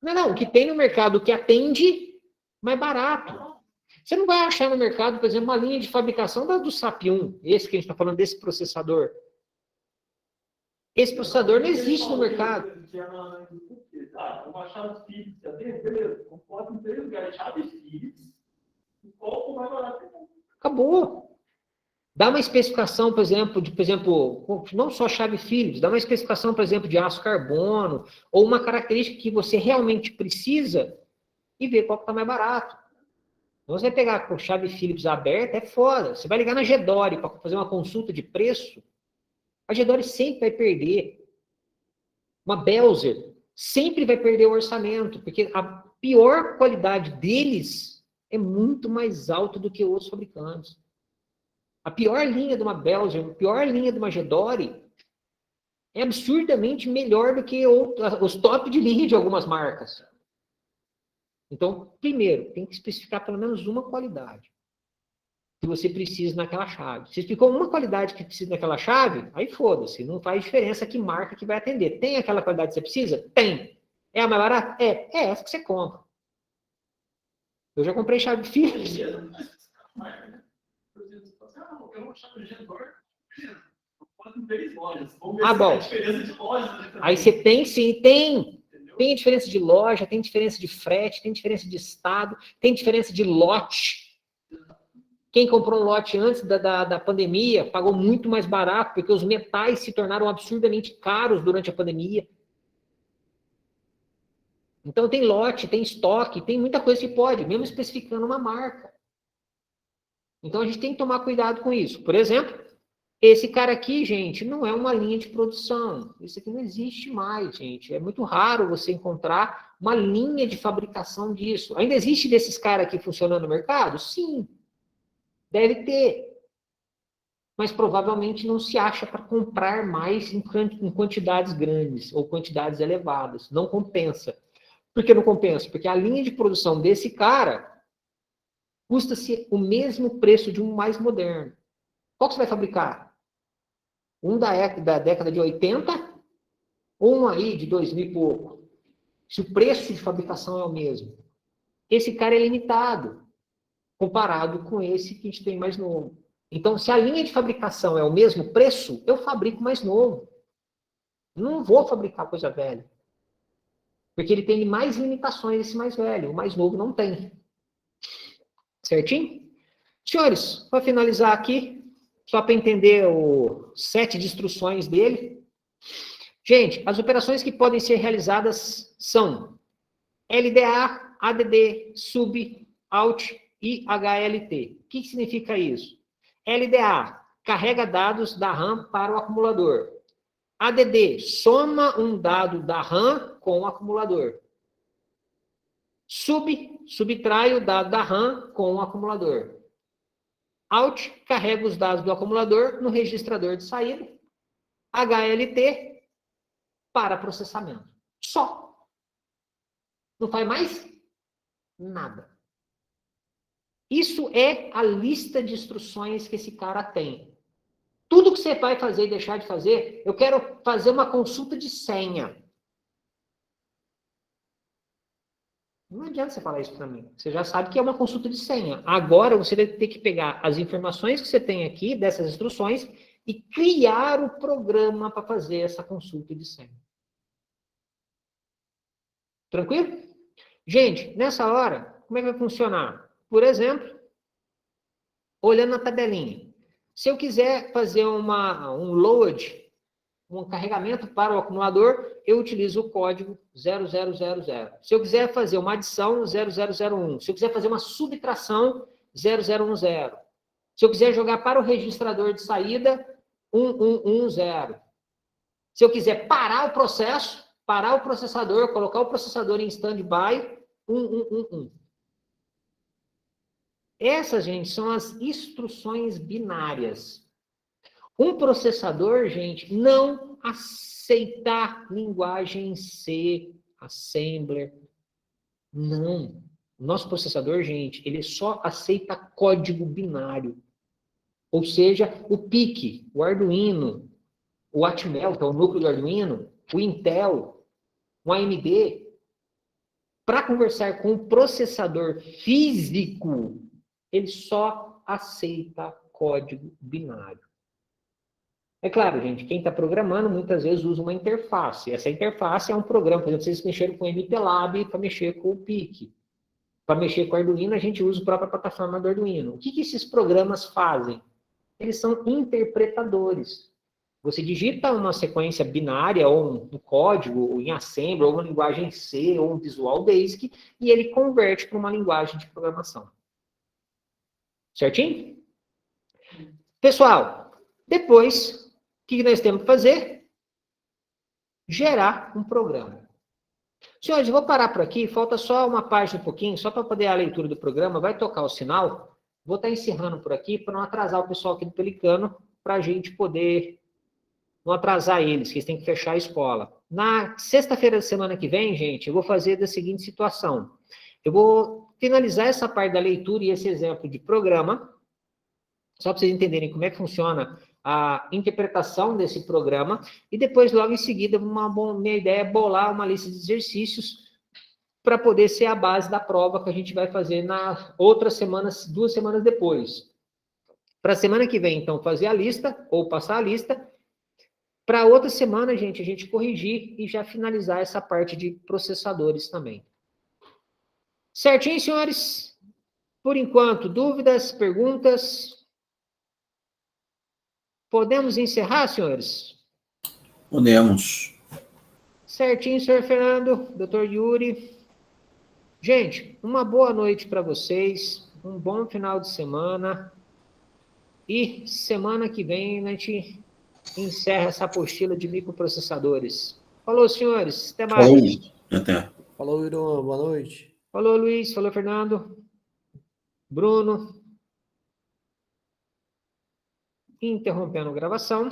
Não, o que tem no mercado que atende, mais barato. Você não vai achar no mercado, por exemplo, uma linha de fabricação do SAP 1, esse que a gente está falando, desse processador. Esse processador não existe no mercado. Uma chave Philips, beleza, composta em 3 lugares, chave Philips, qual o mais barato? Acabou. Dá uma especificação, por exemplo, não só chave Philips, dá uma especificação, por exemplo, de aço carbono, ou uma característica que você realmente precisa e ver qual que está mais barato. Então, você vai pegar com chave Philips aberta, é foda. Você vai ligar na Gedore para fazer uma consulta de preço, a Gedore sempre vai perder. Uma Belzer sempre vai perder o orçamento, porque a pior qualidade deles é muito mais alta do que outros fabricantes. A pior linha de uma Belgium, a pior linha de uma Gedore é absurdamente melhor do que os top de linha de algumas marcas. Então, primeiro, tem que especificar pelo menos uma qualidade que você precisa naquela chave. Se explicou uma qualidade que precisa naquela chave, aí foda-se, não faz diferença que marca que vai atender. Tem aquela qualidade que você precisa? Tem. É a mais barata? É essa que você compra. Eu já comprei chave Philips. Bom. Aí você tem, sim, tem. Tem diferença de loja, tem diferença de frete, tem diferença de estado, tem diferença de lote. Quem comprou um lote antes da pandemia pagou muito mais barato, porque os metais se tornaram absurdamente caros durante a pandemia. Então tem lote, tem estoque, tem muita coisa que pode, mesmo especificando uma marca. Então a gente tem que tomar cuidado com isso. Por exemplo, Esse cara aqui, gente, não é uma linha de produção. Isso aqui não existe mais, gente. É muito raro você encontrar uma linha de fabricação disso. Ainda existe desses caras aqui funcionando no mercado? Sim, deve ter. Mas provavelmente não se acha para comprar mais em quantidades grandes ou quantidades elevadas. Não compensa. Por que não compensa? Porque a linha de produção desse cara custa-se o mesmo preço de um mais moderno. Qual que você vai fabricar? Um da década de 80, ou um aí de 2000 e pouco. Se o preço de fabricação é o mesmo. Esse cara é limitado, comparado com esse que a gente tem mais novo. Então, se a linha de fabricação é o mesmo preço, eu fabrico mais novo. Não vou fabricar coisa velha. Porque ele tem mais limitações, esse mais velho. O mais novo não tem. Certinho? Senhores, para finalizar aqui, só para entender o set de instruções dele. Gente, as operações que podem ser realizadas são LDA, ADD, SUB, OUT e HLT. O que significa isso? LDA, carrega dados da RAM para o acumulador. ADD, soma um dado da RAM com o acumulador. Subtrai o dado da RAM com o acumulador. OUT, carrega os dados do acumulador no registrador de saída. HLT, para processamento. Só. Não faz mais nada. Isso é a lista de instruções que esse cara tem. Tudo que você vai fazer e deixar de fazer, eu quero fazer uma consulta de senha. Não adianta você falar isso para mim. Você já sabe que é uma consulta de senha. Agora você vai ter que pegar as informações que você tem aqui, dessas instruções, e criar o programa para fazer essa consulta de senha. Tranquilo? Gente, nessa hora, como é que vai funcionar? Por exemplo, olhando na tabelinha. Se eu quiser fazer um load, um carregamento para o acumulador, eu utilizo o código 0000. Se eu quiser fazer uma adição, 0001. Se eu quiser fazer uma subtração, 0010. Se eu quiser jogar para o registrador de saída, 1110. Se eu quiser parar o processo, parar o processador, colocar o processador em stand-by, 1111. Essas, gente, são as instruções binárias. Um processador, gente, não aceita linguagem C, assembler. Não. O nosso processador, gente, ele só aceita código binário. Ou seja, o PIC, o Arduino, o Atmel, que é o núcleo do Arduino, o Intel, o AMD, para conversar com o processador físico, ele só aceita código binário. É claro, gente, quem está programando muitas vezes usa uma interface. Essa interface é um programa, por exemplo, vocês mexeram com o MPLAB para mexer com o PIC. Para mexer com o Arduino, a gente usa a própria plataforma do Arduino. O que esses programas fazem? Eles são interpretadores. Você digita uma sequência binária, ou um código, ou em Assembly, ou uma linguagem C, ou um Visual Basic, e ele converte para uma linguagem de programação. Certinho? Pessoal, depois, o que nós temos que fazer? Gerar um programa. Senhores, eu vou parar por aqui, falta só uma página um pouquinho, só para poder a leitura do programa, vai tocar o sinal. Vou estar encerrando por aqui, para não atrasar o pessoal aqui do Pelicano, para a gente poder não atrasar eles, que eles têm que fechar a escola. Na sexta-feira da semana que vem, gente, eu vou fazer da seguinte situação. Eu vou finalizar essa parte da leitura e esse exemplo de programa, só para vocês entenderem como é que funciona a interpretação desse programa, e depois, logo em seguida, minha ideia é bolar uma lista de exercícios para poder ser a base da prova que a gente vai fazer na outra semana, 2 semanas depois. Para a semana que vem, então, fazer a lista, ou passar a lista. Para outra semana, gente, a gente corrigir e já finalizar essa parte de processadores também. Certinho, senhores? Por enquanto, dúvidas, perguntas? Podemos encerrar, senhores? Podemos. Certinho, senhor Fernando, doutor Yuri. Gente, uma boa noite para vocês, um bom final de semana. E semana que vem a gente encerra essa apostila de microprocessadores. Falou, senhores. Até mais. Falou. Até. Falou, Iron. Boa noite. Falou, Luiz. Falou, Fernando. Bruno. Interrompendo a gravação.